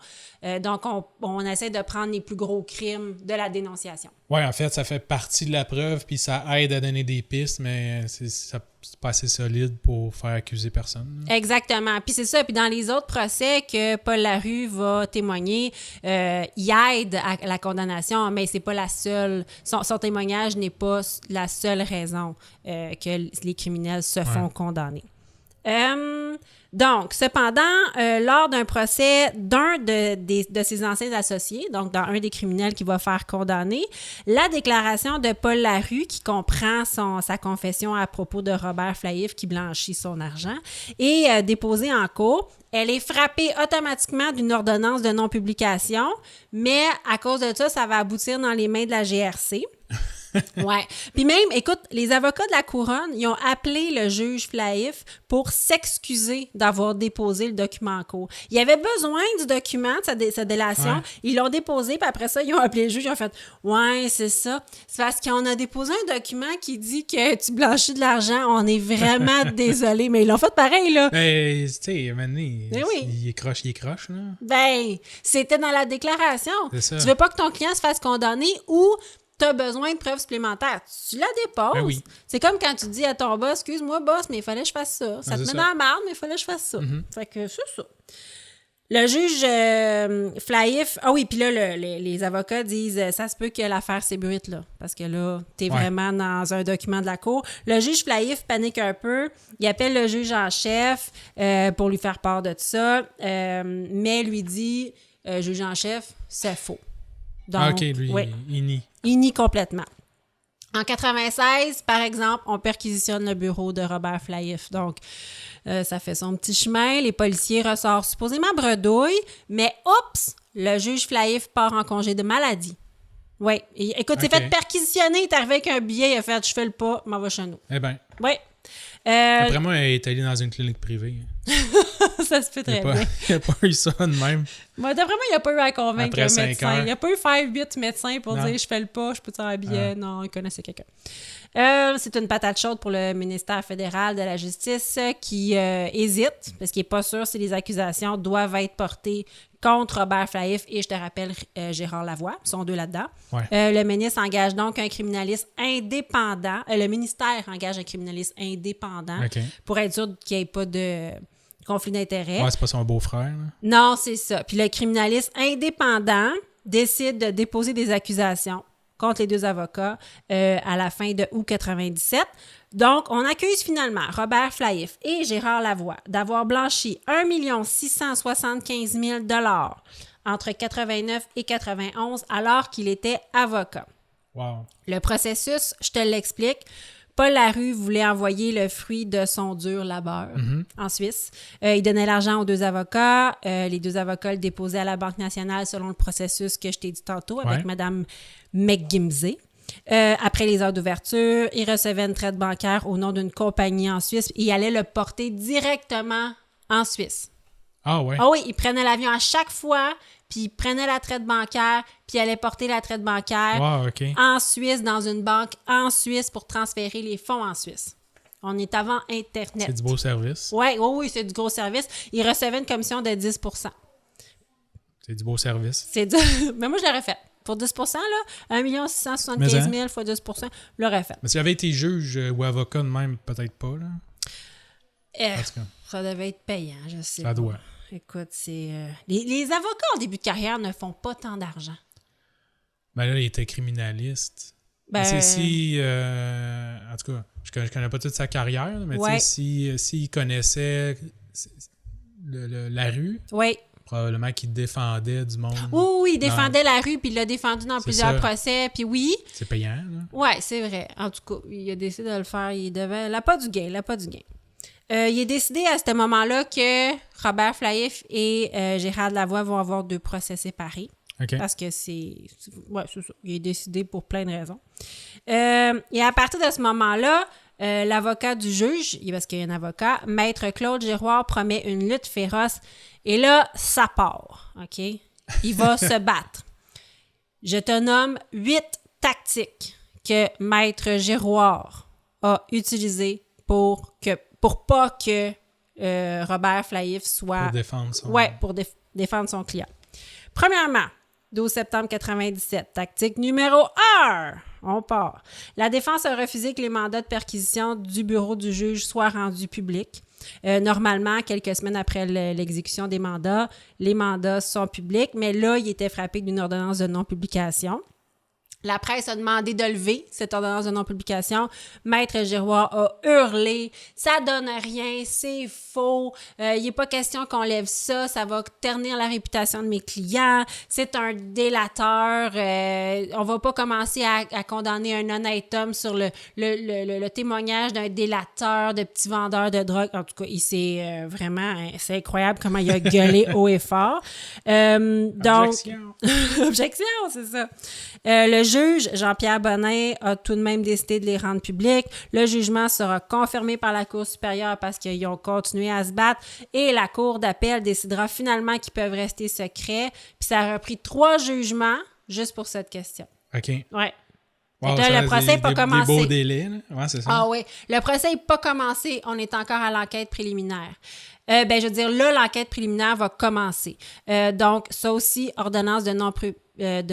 Speaker 1: Donc, on essaie de prendre les plus gros crimes de la dénonciation.
Speaker 2: Oui, en fait, ça fait partie de la preuve, puis ça aide à donner des pistes, mais c'est pas assez solide pour faire accuser personne.
Speaker 1: Exactement. Puis c'est ça. Puis dans les autres procès que Paul Larue va témoigner, il aide à la condamnation, mais c'est pas la seule. Son témoignage n'est pas la seule raison que les criminels se font condamner. Donc, cependant, lors d'un procès d'un de ses anciens associés, donc dans un des criminels qui va faire condamner, la déclaration de Paul Larue, qui comprend sa confession à propos de Robert Flahiff qui blanchit son argent, est déposée en cours. Elle est frappée automatiquement d'une ordonnance de non-publication, mais à cause de ça, ça va aboutir dans les mains de la GRC. Ouais. Puis même, écoute, les avocats de la couronne, ils ont appelé le juge Flahiff pour s'excuser d'avoir déposé le document en cours. Il y avait besoin du document de sa délation. Ouais. Ils l'ont déposé, puis après ça, ils ont appelé le juge, ils ont fait « Ouais, c'est ça. C'est parce qu'on a déposé un document qui dit que tu blanchis de l'argent. On est vraiment désolé. » Mais ils l'ont fait pareil, là.
Speaker 2: Ben, tu sais, maintenant, il est croche, là.
Speaker 1: Ben, c'était dans la déclaration.
Speaker 2: C'est ça.
Speaker 1: Tu veux pas que ton client se fasse condamner ou... tu as besoin de preuves supplémentaires. Tu la déposes. Ben oui. C'est comme quand tu dis à ton boss, excuse-moi, boss, mais il fallait que je fasse ça. Ça te met dans la merde, mais il fallait que je fasse ça. Mm-hmm. Fait que c'est ça. Le juge Flahiff... Ah oui, puis là, les avocats disent ça se peut que l'affaire s'ébruite, là. Parce que là, t'es vraiment dans un document de la cour. Le juge Flahiff panique un peu. Il appelle le juge en chef pour lui faire part de tout ça. Mais lui dit, juge en chef, c'est faux. Donc,
Speaker 2: OK, lui, il nie.
Speaker 1: Il nie complètement. En 96, par exemple, on perquisitionne le bureau de Robert Flahiff. Donc, ça fait son petit chemin. Les policiers ressortent supposément bredouille, mais oups, le juge Flahiff part en congé de maladie. Oui. Écoute, il s'est fait perquisitionner, il est arrivé avec un billet, il a fait « Je fais le pas, m'en va chez nous ».
Speaker 2: Eh bien.
Speaker 1: Oui.
Speaker 2: Après moi, elle est allée dans une clinique privée.
Speaker 1: Ça se fait très bien.
Speaker 2: Il n'y a pas eu ça de même.
Speaker 1: Moi, d'après moi, il n'y a pas eu à convaincre
Speaker 2: un
Speaker 1: médecin. Il n'y a pas eu 5-8 médecins pour dire « Je fais le pas, je peux te faire un billet ». Non, il connaissait quelqu'un. C'est une patate chaude pour le ministère fédéral de la Justice qui hésite parce qu'il n'est pas sûr si les accusations doivent être portées contre Robert Flahiff et, je te rappelle, Gérard Lavoie. Ils sont deux là-dedans. Ouais. Le ministre engage donc un criminaliste indépendant. Le ministère engage un criminaliste indépendant pour être sûr qu'il n'y ait pas de conflit d'intérêts.
Speaker 2: Ouais, c'est pas son beau-frère. Là.
Speaker 1: Non, c'est ça. Puis le criminaliste indépendant décide de déposer des accusations contre les deux avocats à la fin de août 97. Donc, on accuse finalement Robert Flahiff et Gérard Lavoie d'avoir blanchi 1 675 000 $ entre 89 et 91 alors qu'il était avocat.
Speaker 2: Wow.
Speaker 1: Le processus, je te l'explique. Paul Larue voulait envoyer le fruit de son dur labeur en Suisse. Il donnait l'argent aux deux avocats. Les deux avocats le déposaient à la Banque nationale selon le processus que je t'ai dit tantôt avec Mme McGimsey. Après les heures d'ouverture, il recevait une traite bancaire au nom d'une compagnie en Suisse et il allait le porter directement en Suisse.
Speaker 2: Ah ouais?
Speaker 1: Ah oui, il prenait l'avion à chaque fois, puis il prenait la traite bancaire, puis il allait porter la traite bancaire en Suisse, dans une banque en Suisse pour transférer les fonds en Suisse. On est avant Internet.
Speaker 2: C'est du beau service.
Speaker 1: Oui, c'est du gros service. Il recevait une commission de 10 %.
Speaker 2: C'est du beau service.
Speaker 1: Mais moi, je l'aurais fait. Pour 10 % là, 1 675 000 fois 10 % je l'aurais fait.
Speaker 2: Mais si j'avais été juge ou avocat de même, peut-être pas, là. En tout cas,
Speaker 1: Ça devait être payant, je sais
Speaker 2: ça
Speaker 1: pas.
Speaker 2: doit.
Speaker 1: Écoute, c'est... Les avocats en début de carrière ne font pas tant d'argent.
Speaker 2: Ben là, il était criminaliste.
Speaker 1: Ben,
Speaker 2: C'est si... en tout cas, je connais pas toute sa carrière, mais
Speaker 1: Ouais.
Speaker 2: tu sais, s'il connaissait la rue,
Speaker 1: oui.
Speaker 2: probablement qu'il défendait du monde.
Speaker 1: Oui, il défendait la rue, puis il l'a défendu dans
Speaker 2: C'est
Speaker 1: plusieurs
Speaker 2: ça.
Speaker 1: procès, puis oui.
Speaker 2: C'est payant, là.
Speaker 1: Ouais, c'est vrai. En tout cas, il a décidé de le faire. Il devait... L'appât du gain. Il est décidé à ce moment-là que Robert Flaïf et Gérard Lavoie vont avoir 2 procès séparés.
Speaker 2: OK.
Speaker 1: Parce que ouais, c'est ça. Il est décidé pour plein de raisons. Et à partir de ce moment-là, l'avocat du juge, parce qu'il y a un avocat, Maître Claude Giroir promet une lutte féroce. Et là, ça part, OK? Il va se battre. Je te nomme 8 tactiques que Maître Giroir a utilisées pour pas que Robert Flaïf soit...
Speaker 2: Pour défendre son...
Speaker 1: Ouais, pour défendre son client. Premièrement, 12 septembre 97, tactique numéro 1. On part. La défense a refusé que les mandats de perquisition du bureau du juge soient rendus publics. Normalement, quelques semaines après l'exécution des mandats, les mandats sont publics, mais là, il était frappé d'une ordonnance de non-publication. La presse a demandé de lever cette ordonnance de non-publication. Maître Giroir a hurlé « Ça donne rien, c'est faux, il n'est pas question qu'on lève ça, ça va ternir la réputation de mes clients, c'est un délateur, on va pas commencer à condamner un honnête homme sur le témoignage d'un délateur, de petit vendeur de drogue. » En tout cas, il s'est vraiment... c'est incroyable comment il a gueulé haut et fort.
Speaker 2: Objection!
Speaker 1: Objection, c'est ça. Le juge, Jean-Pierre Bonin, a tout de même décidé de les rendre publics. Le jugement sera confirmé par la Cour supérieure parce qu'ils ont continué à se battre et la Cour d'appel décidera finalement qu'ils peuvent rester secrets. Puis ça a repris 3 jugements juste pour cette question.
Speaker 2: OK.
Speaker 1: Ouais.
Speaker 2: Wow,
Speaker 1: Fait que là, le procès n'est pas commencé.
Speaker 2: Des beaux délais, là. Ouais, c'est ça.
Speaker 1: Ah oui. Le procès n'est pas commencé. On est encore à l'enquête préliminaire. Je veux dire, là, l'enquête préliminaire va commencer. Donc, ça aussi, ordonnance de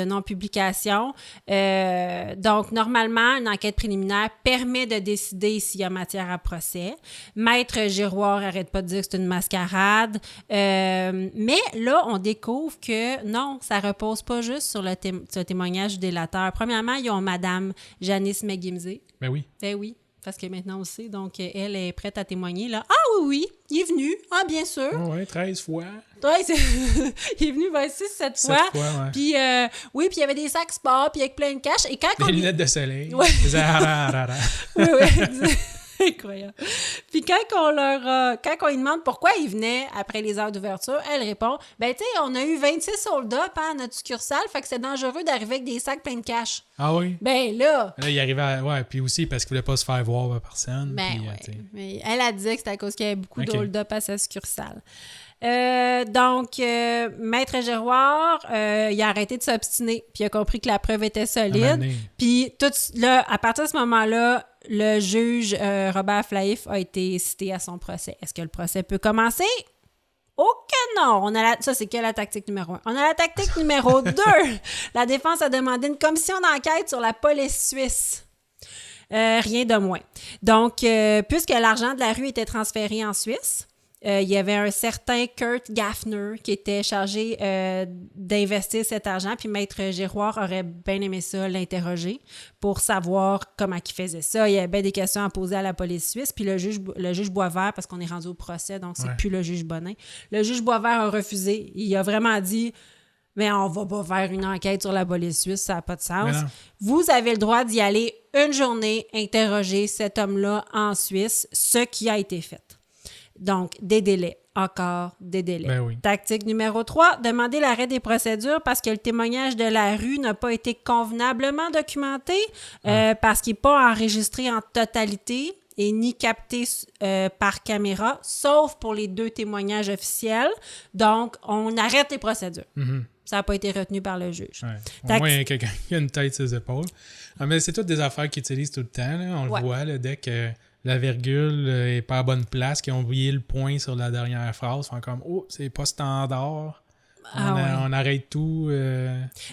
Speaker 1: non-publication. Donc, normalement, une enquête préliminaire permet de décider s'il y a matière à procès. Maître Giroir n'arrête pas de dire que c'est une mascarade. Mais là, on découvre que non, ça repose pas juste sur ce témoignage du délateur. Premièrement, ils ont Madame Janice McGimsey.
Speaker 2: Ben oui.
Speaker 1: Ben oui. Parce que maintenant aussi, donc elle est prête à témoigner, là. Ah oui, il est venu. Ah, bien sûr.
Speaker 2: Oh, ouais, 13 fois.
Speaker 1: Ouais, il est venu 6-7 fois.
Speaker 2: 7 fois, ouais.
Speaker 1: Puis, oui, puis il y avait des sacs sport, puis avec plein de cash. Et quand
Speaker 2: Des lunettes de soleil.
Speaker 1: Ouais.
Speaker 2: Oui.
Speaker 1: Oui. Incroyable. Puis quand on lui demande pourquoi il venait après les heures d'ouverture, elle répond, ben tu sais, on a eu 26 hold-up à notre succursale, fait que c'est dangereux d'arriver avec des sacs pleins de cash.
Speaker 2: Ah oui?
Speaker 1: Ben là...
Speaker 2: Là, il arrivait à... Ouais, puis aussi parce qu'il voulait pas se faire voir par personne.
Speaker 1: Ben
Speaker 2: puis,
Speaker 1: ouais. Mais elle a dit que c'était à cause qu'il y avait beaucoup
Speaker 2: OK.
Speaker 1: de hold-up à sa succursale. Donc, Maître Giroir, il a arrêté de s'obstiner, puis il a compris que la preuve était solide. Puis, là, à partir de ce moment-là, le juge Robert Flaïf a été cité à son procès. Est-ce que le procès peut commencer? Oh que non! Ça, c'est que la tactique numéro 1. On a la tactique numéro 2. La défense a demandé une commission d'enquête sur la police suisse. Rien de moins. Donc, puisque l'argent de la rue était transféré en Suisse, il y avait un certain Kurt Gaffner qui était chargé d'investir cet argent, puis Maître Giroir aurait bien aimé ça, l'interroger pour savoir comment il faisait ça. Il y avait bien des questions à poser à la police suisse, puis le juge Boisvert, parce qu'on est rendu au procès, donc c'est plus le juge Bonin. Le juge Boisvert a refusé. Il a vraiment dit... Mais on va pas faire une enquête sur la police suisse, ça n'a pas de sens. Vous avez le droit d'y aller une journée, interroger cet homme-là en Suisse, ce qui a été fait. Donc, des délais. Encore des délais.
Speaker 2: Ben oui.
Speaker 1: Tactique numéro 3, demander l'arrêt des procédures parce que le témoignage de la rue n'a pas été convenablement documenté, parce qu'il n'est pas enregistré en totalité et ni capté par caméra, sauf pour les 2 témoignages officiels. Donc, on arrête les procédures.
Speaker 2: Mm-hmm.
Speaker 1: Ça n'a pas été retenu par le juge.
Speaker 2: Ouais. Au moins, il y a quelqu'un qui a une tête sur ses épaules. Ah, mais c'est toutes des affaires qu'ils utilisent tout le temps. Là. On le voit, là, dès que la virgule n'est pas à bonne place, qu'ils ont oublié le point sur la dernière phrase. Ils font comme « Oh, c'est pas standard. On arrête tout.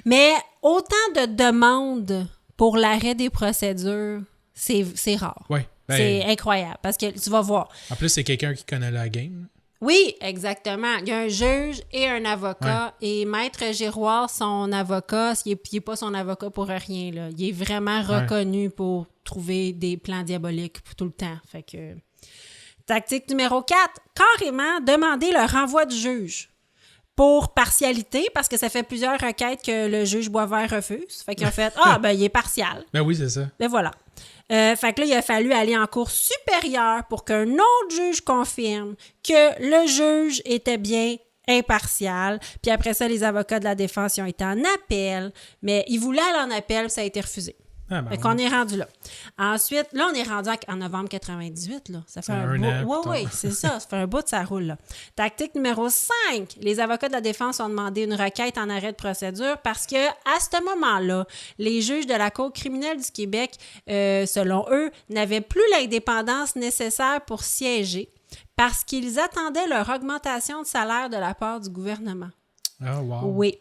Speaker 1: Mais autant de demandes pour l'arrêt des procédures, c'est rare.
Speaker 2: Oui.
Speaker 1: C'est incroyable, parce que tu vas voir.
Speaker 2: En plus, c'est quelqu'un qui connaît la game.
Speaker 1: Oui, exactement. Il y a un juge et un avocat. Ouais. Et Maître Giroir, son avocat, il n'est pas son avocat pour rien, là. Il est vraiment reconnu pour trouver des plans diaboliques pour tout le temps. Fait que... Tactique numéro 4, carrément demander le renvoi du juge. Pour partialité, parce que ça fait plusieurs requêtes que le juge Boisvert refuse. Fait qu'ils ont fait « ben il est partial. »
Speaker 2: Ben oui, c'est ça.
Speaker 1: Ben voilà. Fait que là, il a fallu aller en cour supérieure pour qu'un autre juge confirme que le juge était bien impartial. Puis après ça, les avocats de la défense ils ont été en appel, mais ils voulaient aller en appel, ça a été refusé. Ah ben fait qu'on est rendu là. Ensuite, là, on est rendu en novembre 98, là. Ça fait un bout. Oui, c'est ça. Ça fait un bout, ça roule, là. Tactique numéro 5. Les avocats de la défense ont demandé une requête en arrêt de procédure parce que, à ce moment-là, les juges de la Cour criminelle du Québec, selon eux, n'avaient plus l'indépendance nécessaire pour siéger parce qu'ils attendaient leur augmentation de salaire de la part du gouvernement.
Speaker 2: Ah, wow.
Speaker 1: Oui.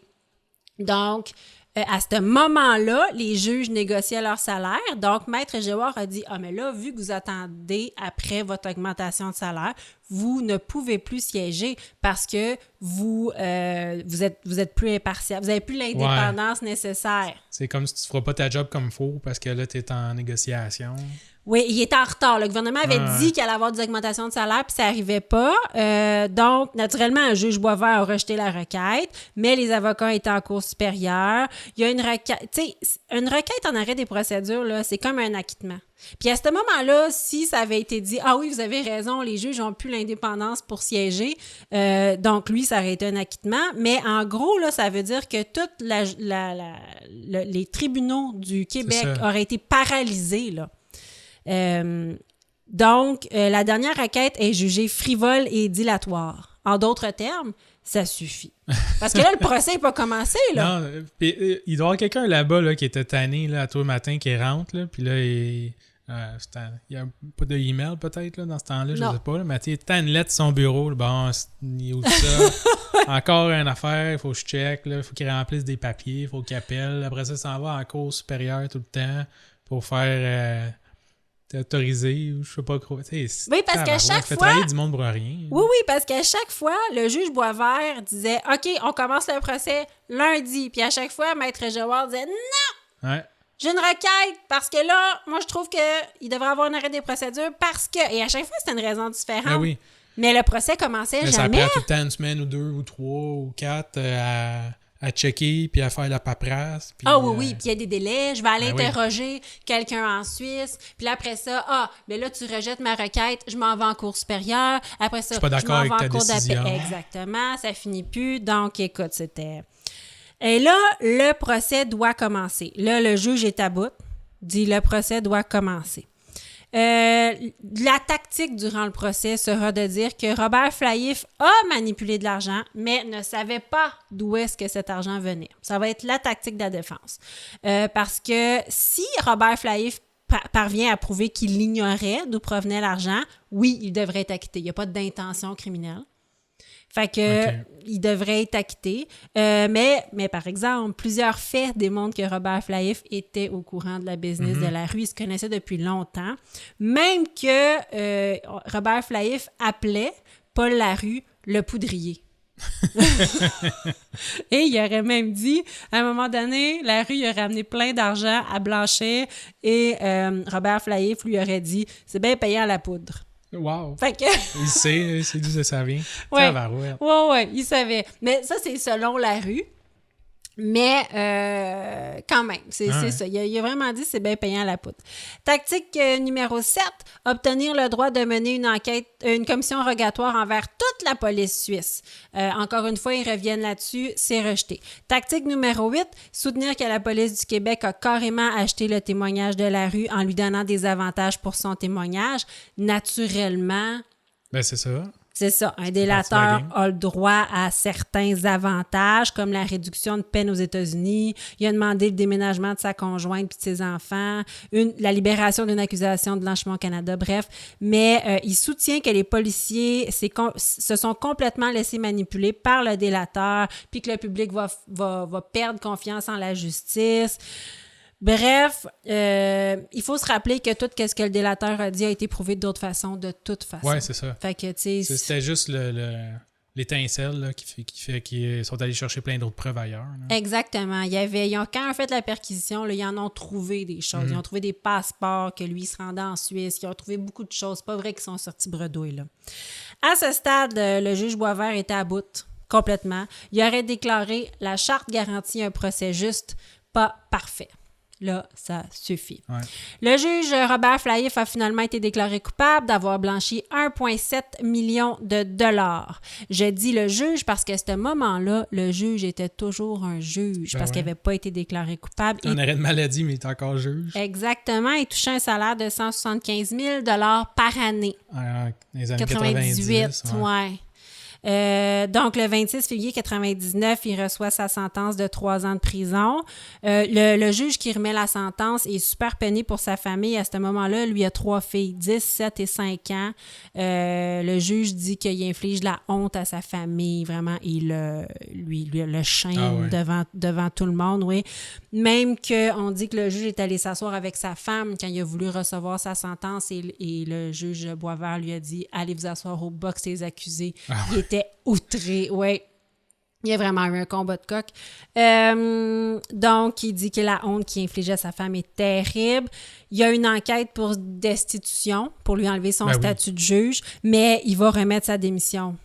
Speaker 1: Donc, à ce moment-là, les juges négociaient leur salaire. Donc, Maître Giroir a dit « Ah, mais là, vu que vous attendez après votre augmentation de salaire, vous ne pouvez plus siéger parce que vous êtes plus impartial. Vous n'avez plus l'indépendance nécessaire. »
Speaker 2: C'est comme si tu ne feras pas ta job comme il faut parce que là, tu es en négociation.
Speaker 1: Oui, il était en retard. Le gouvernement avait dit qu'il allait avoir des augmentations de salaire, puis ça n'arrivait pas. Donc, naturellement, un juge Boisvert a rejeté la requête, mais les avocats étaient en cour supérieure. Il y a une requête. Tu sais, une requête en arrêt des procédures, là, c'est comme un acquittement. Puis à ce moment-là, si ça avait été dit « Ah oui, vous avez raison, les juges n'ont plus l'indépendance pour siéger. » Donc, lui, ça aurait été un acquittement. Mais en gros, là, ça veut dire que tous les tribunaux du Québec auraient été paralysés, là. Donc, la dernière requête est jugée frivole et dilatoire. En d'autres termes, ça suffit. Parce que là, le procès n'est pas commencé, là.
Speaker 2: Non, il doit y avoir quelqu'un là-bas là, qui était tanné là, à tous les matins qui rentre, là, puis là, il y a pas de email peut-être là, dans ce temps-là, je sais pas, là, mais il y a une lettre de son bureau, là, bon, il ouvre ça. Encore une affaire, il faut que je check, il faut qu'il remplisse des papiers, il faut qu'il appelle. Après ça s'en va en cour supérieure tout le temps pour faire... autorisé ou je sais pas quoi.
Speaker 1: Oui, parce qu'à chaque fois...
Speaker 2: travailler du monde pour rien.
Speaker 1: Oui, parce qu'à chaque fois, le juge Boisvert disait « OK, on commence le procès lundi. » Puis à chaque fois, Maître Giroir disait « Non! J'ai une requête parce que là, moi, je trouve qu'il devrait avoir un arrêt des procédures parce que... » Et à chaque fois, c'était une raison différente.
Speaker 2: Ben oui.
Speaker 1: Mais le procès commençait jamais.
Speaker 2: Ça prend tout le temps une semaine ou 2 ou 3 ou 4 à checker, puis à faire la paperasse. Puis,
Speaker 1: oui, puis il y a des délais. Je vais aller interroger quelqu'un en Suisse. Puis là, après ça, mais là, tu rejettes ma requête, je m'en vais en cour supérieure. Après ça, je m'en vais en cour d'appel. Exactement, ça finit plus. Donc, écoute, c'était... Et là, le procès doit commencer. Là, le juge est à bout, dit le procès doit commencer. La tactique durant le procès sera de dire que Robert Flaïf a manipulé de l'argent, mais ne savait pas d'où est-ce que cet argent venait. Ça va être la tactique de la défense. Parce que si Robert Flaïf parvient à prouver qu'il ignorait d'où provenait l'argent, oui, il devrait être acquitté. Il n'y a pas d'intention criminelle. Fait que il devrait être acquitté. Mais par exemple, plusieurs faits démontrent que Robert Flaïf était au courant de la business de la rue. Ils se connaissaient depuis longtemps. Même que Robert Flaïf appelait Paul Larue le poudrier. Et il aurait même dit, à un moment donné, Larue il a ramené plein d'argent à Blanchet et Robert Flaïf lui aurait dit « C'est bien payant la poudre ».
Speaker 2: Wow!
Speaker 1: Fait que...
Speaker 2: il sait d'où ça vient.
Speaker 1: Ouais, il savait. Mais ça, c'est selon Larue. Mais quand même, c'est ça. Il a vraiment dit que c'est bien payant la poudre. Tactique numéro 7, obtenir le droit de mener une enquête, une commission rogatoire envers toute la police suisse. Encore une fois, ils reviennent là-dessus, c'est rejeté. Tactique numéro 8, soutenir que la police du Québec a carrément acheté le témoignage de Larue en lui donnant des avantages pour son témoignage. Naturellement...
Speaker 2: Ben, c'est ça.
Speaker 1: C'est ça. Un délateur a le droit à certains avantages, comme la réduction de peine aux États-Unis. Il a demandé le déménagement de sa conjointe puis de ses enfants, la libération d'une accusation de blanchiment au Canada, bref. Mais il soutient que les policiers se sont complètement laissés manipuler par le délateur puis que le public va perdre confiance en la justice. Bref, il faut se rappeler que tout ce que le délateur a dit a été prouvé d'autres façons, de toute façon.
Speaker 2: Ouais, c'est ça.
Speaker 1: Fait que, tu sais...
Speaker 2: C'était juste l'étincelle là, qui fait qu'ils sont allés chercher plein d'autres preuves ailleurs. Là.
Speaker 1: Exactement. Quand ils ont fait la perquisition, là, ils en ont trouvé des choses. Ils ont trouvé des passeports, que lui il se rendait en Suisse. Ils ont trouvé beaucoup de choses. C'est pas vrai qu'ils sont sortis bredouilles, là. À ce stade, le juge Boisvert était à bout, complètement. Il aurait déclaré « La charte garantit un procès juste, pas parfait ». Là, ça suffit.
Speaker 2: Ouais.
Speaker 1: Le juge Robert Flahiff a finalement été déclaré coupable d'avoir blanchi 1,7 million de dollars. Je dis le juge parce qu'à ce moment-là, le juge était toujours un juge parce qu'il n'avait pas été déclaré coupable.
Speaker 2: Un arrêt de maladie, mais il est encore juge.
Speaker 1: Exactement. Il touchait un salaire de 175 000 par année.
Speaker 2: Dans les années 98.
Speaker 1: Ouais. Donc, le 26 février 99, il reçoit sa sentence de 3 ans de prison. Le juge qui remet la sentence est super peiné pour sa famille. À ce moment-là, lui a 3 filles, 10, 7 et 5 ans. Le juge dit qu'il inflige la honte à sa famille. Vraiment, il le chaîne devant tout le monde, oui. Même qu'on dit que le juge est allé s'asseoir avec sa femme quand il a voulu recevoir sa sentence et le juge Boisvert lui a dit « Allez vous asseoir au box des accusés. Il était outré, oui. Il y a vraiment eu un combat de coq. Donc, il dit que la honte qu'il infligeait à sa femme est terrible. Il y a une enquête pour destitution, pour lui enlever son statut de juge, mais il va remettre sa démission.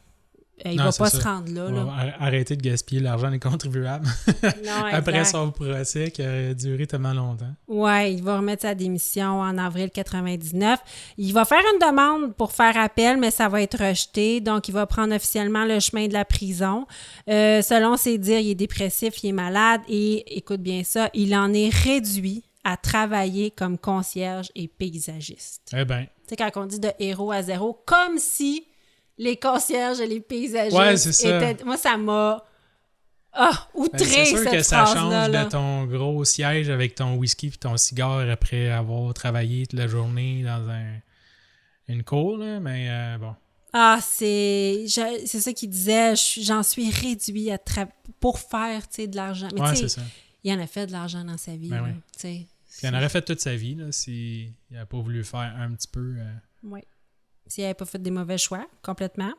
Speaker 1: Il ne va pas se rendre là.
Speaker 2: On va arrêter de gaspiller l'argent des contribuables.
Speaker 1: Non,
Speaker 2: après son procès qui a duré tellement longtemps.
Speaker 1: Oui, il va remettre sa démission en avril 99. Il va faire une demande pour faire appel, mais ça va être rejeté. Donc, il va prendre officiellement le chemin de la prison. Selon ses dires, il est dépressif, il est malade et, écoute bien ça, il en est réduit à travailler comme concierge et paysagiste.
Speaker 2: Eh bien.
Speaker 1: Tu sais, quand on dit de héros à zéro, comme si les concierges et les paysagistes étaient... Moi, ça m'a outré,
Speaker 2: c'est sûr
Speaker 1: cette
Speaker 2: que ça
Speaker 1: phrase-là,
Speaker 2: change
Speaker 1: là.
Speaker 2: de ton gros siège avec ton whisky et ton cigare après avoir travaillé toute la journée dans une cour, là, mais bon.
Speaker 1: Ah, c'est ça qu'il disait, j'en suis réduit pour faire, tu sais, de l'argent. Mais tu sais, il en a fait de l'argent dans sa vie, là,
Speaker 2: oui.
Speaker 1: tu sais.
Speaker 2: Puis il en aurait fait toute sa vie, là, s'il n'avait pas voulu faire un petit peu...
Speaker 1: Oui. S'il n'avait pas fait des mauvais choix, complètement.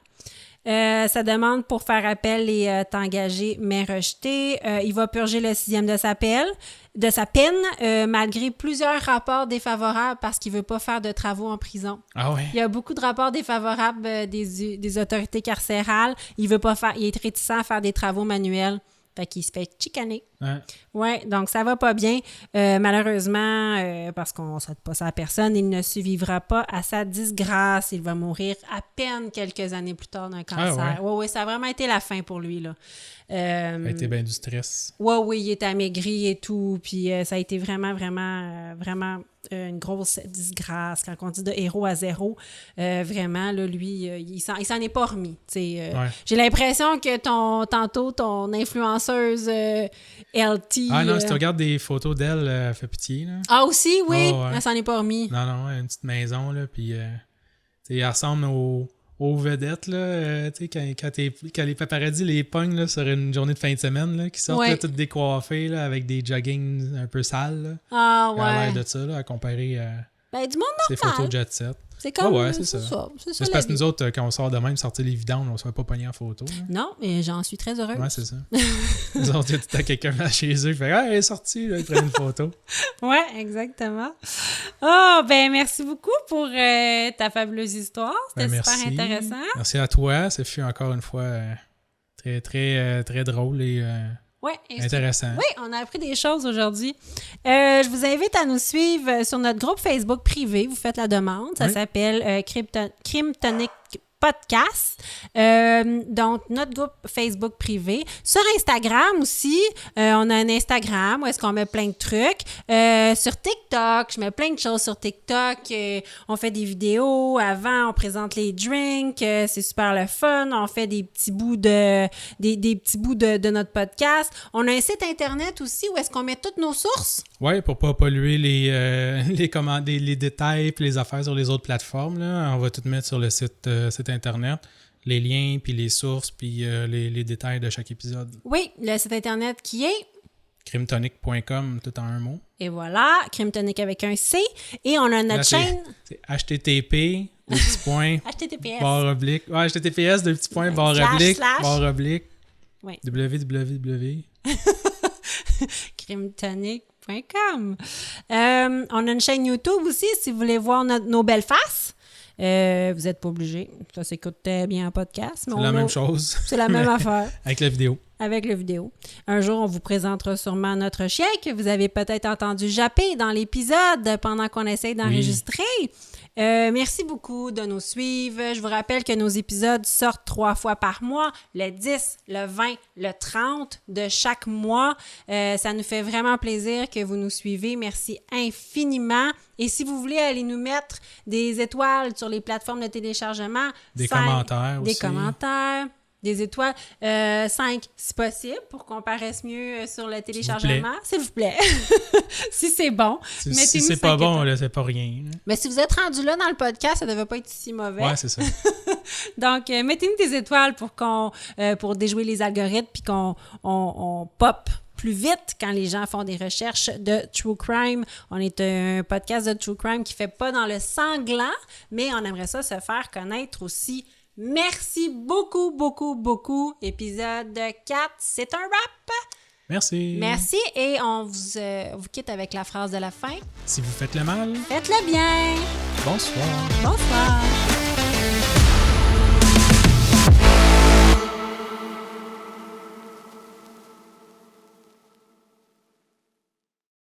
Speaker 1: Sa demande pour faire appel est engagée, mais rejetée. Il va purger le 6e de sa peine, malgré plusieurs rapports défavorables parce qu'il ne veut pas faire de travaux en prison.
Speaker 2: Ah ouais?
Speaker 1: Il y a beaucoup de rapports défavorables des autorités carcérales. Il est réticent à faire des travaux manuels. Fait qu'il se fait chicaner. Ouais, donc ça va pas bien. Malheureusement, parce qu'on ne souhaite pas ça à personne, il ne survivra pas à sa disgrâce. Il va mourir à peine quelques années plus tard d'un cancer. Oui, ça a vraiment été la fin pour lui, là.
Speaker 2: Ça a été bien du stress.
Speaker 1: Oui, il est amaigri et tout. Puis ça a été vraiment une grosse disgrâce. Quand on dit de héros à zéro, vraiment, là, lui, il s'en est pas remis. J'ai l'impression que ton influenceuse LT...
Speaker 2: Ah non, si tu regardes des photos d'elle, elle fait pitié. Là.
Speaker 1: Ah aussi, oui, elle s'en est pas remis.
Speaker 2: Non, une petite maison, là, puis elle ressemble aux vedettes, là, quand les paparazzis les pognent là, sur une journée de fin de semaine, là, qui sortent là, toutes décoiffées là, avec des joggings un peu sales. Là.
Speaker 1: Ah ouais.
Speaker 2: Elle a l'air de ça, là, à comparer
Speaker 1: du monde normal.
Speaker 2: ces photos de jet set.
Speaker 1: C'est comme
Speaker 2: c'est ça. C'est parce que nous autres, quand on sort de même, sortir les vidanges, on ne se fait pas pogner en photo. Là.
Speaker 1: Non, mais j'en suis très heureuse.
Speaker 2: Ouais, c'est ça. Nous autres, tu as quelqu'un là chez eux, il fait « Ah, elle est sortie, là, il prend une photo. »
Speaker 1: Ouais, exactement. Oh, ben merci beaucoup pour ta fabuleuse histoire. C'était super intéressant.
Speaker 2: Merci à toi. Ça fut encore une fois très, très, très drôle et intéressant.
Speaker 1: Oui, on a appris des choses aujourd'hui. Je vous invite à nous suivre sur notre groupe Facebook privé. Vous faites la demande. Ça s'appelle Crime Tonic Podcast. Donc, notre groupe Facebook privé. Sur Instagram aussi, on a un Instagram où est-ce qu'on met plein de trucs. Sur TikTok, je mets plein de choses sur TikTok. On fait des vidéos. Avant, on présente les drinks. C'est super le fun. On fait des petits bouts des petits bouts de notre podcast. On a un site Internet aussi où est-ce qu'on met toutes nos sources.
Speaker 2: Oui, pour pas polluer les détails et les affaires sur les autres plateformes. Là. On va tout mettre sur le site Internet, les liens, puis les sources, puis les détails de chaque épisode.
Speaker 1: Oui, le site Internet qui est...
Speaker 2: Crimetonic.com, tout en un mot.
Speaker 1: Et voilà, Crimetonic avec un C. Et on a notre chaîne...
Speaker 2: C'est HTTP, deux petits points,
Speaker 1: HTTPS.
Speaker 2: barre oblique. Ouais, HTTPS, deux petits points, barre oblique, barre oblique.
Speaker 1: Oui.
Speaker 2: www.
Speaker 1: Crimetonic.com. On a une chaîne YouTube aussi, si vous voulez voir nos belles faces. Vous n'êtes pas obligés. Ça s'écoute très bien en podcast.
Speaker 2: C'est la même chose.
Speaker 1: C'est la même affaire.
Speaker 2: Avec la vidéo.
Speaker 1: Avec la vidéo. Un jour, on vous présentera sûrement notre chien que vous avez peut-être entendu japper dans l'épisode pendant qu'on essaye d'enregistrer. Oui. Merci beaucoup de nous suivre. Je vous rappelle que nos épisodes sortent 3 fois par mois, le 10, le 20, le 30 de chaque mois. Ça nous fait vraiment plaisir que vous nous suivez. Merci infiniment. Et si vous voulez aller nous mettre des étoiles sur les plateformes de téléchargement,
Speaker 2: des commentaires aussi.
Speaker 1: Des commentaires. Des étoiles, 5 si possible, pour qu'on paraisse mieux sur le téléchargement. S'il vous plaît. Si c'est bon.
Speaker 2: Si c'est pas bon, là, c'est pas rien.
Speaker 1: Mais si vous êtes rendu là dans le podcast, ça ne devait pas être si mauvais.
Speaker 2: Ouais, c'est ça.
Speaker 1: Donc, mettez-nous des étoiles pour déjouer les algorithmes puis qu'on pop plus vite quand les gens font des recherches de True Crime. On est un podcast de True Crime qui ne fait pas dans le sanglant, mais on aimerait ça se faire connaître aussi. Merci beaucoup, beaucoup, beaucoup. Épisode 4, c'est un wrap.
Speaker 2: Merci.
Speaker 1: Merci et on vous quitte avec la phrase de la fin.
Speaker 2: Si vous faites le mal,
Speaker 1: faites-le bien.
Speaker 2: Bonsoir.
Speaker 1: Bonsoir.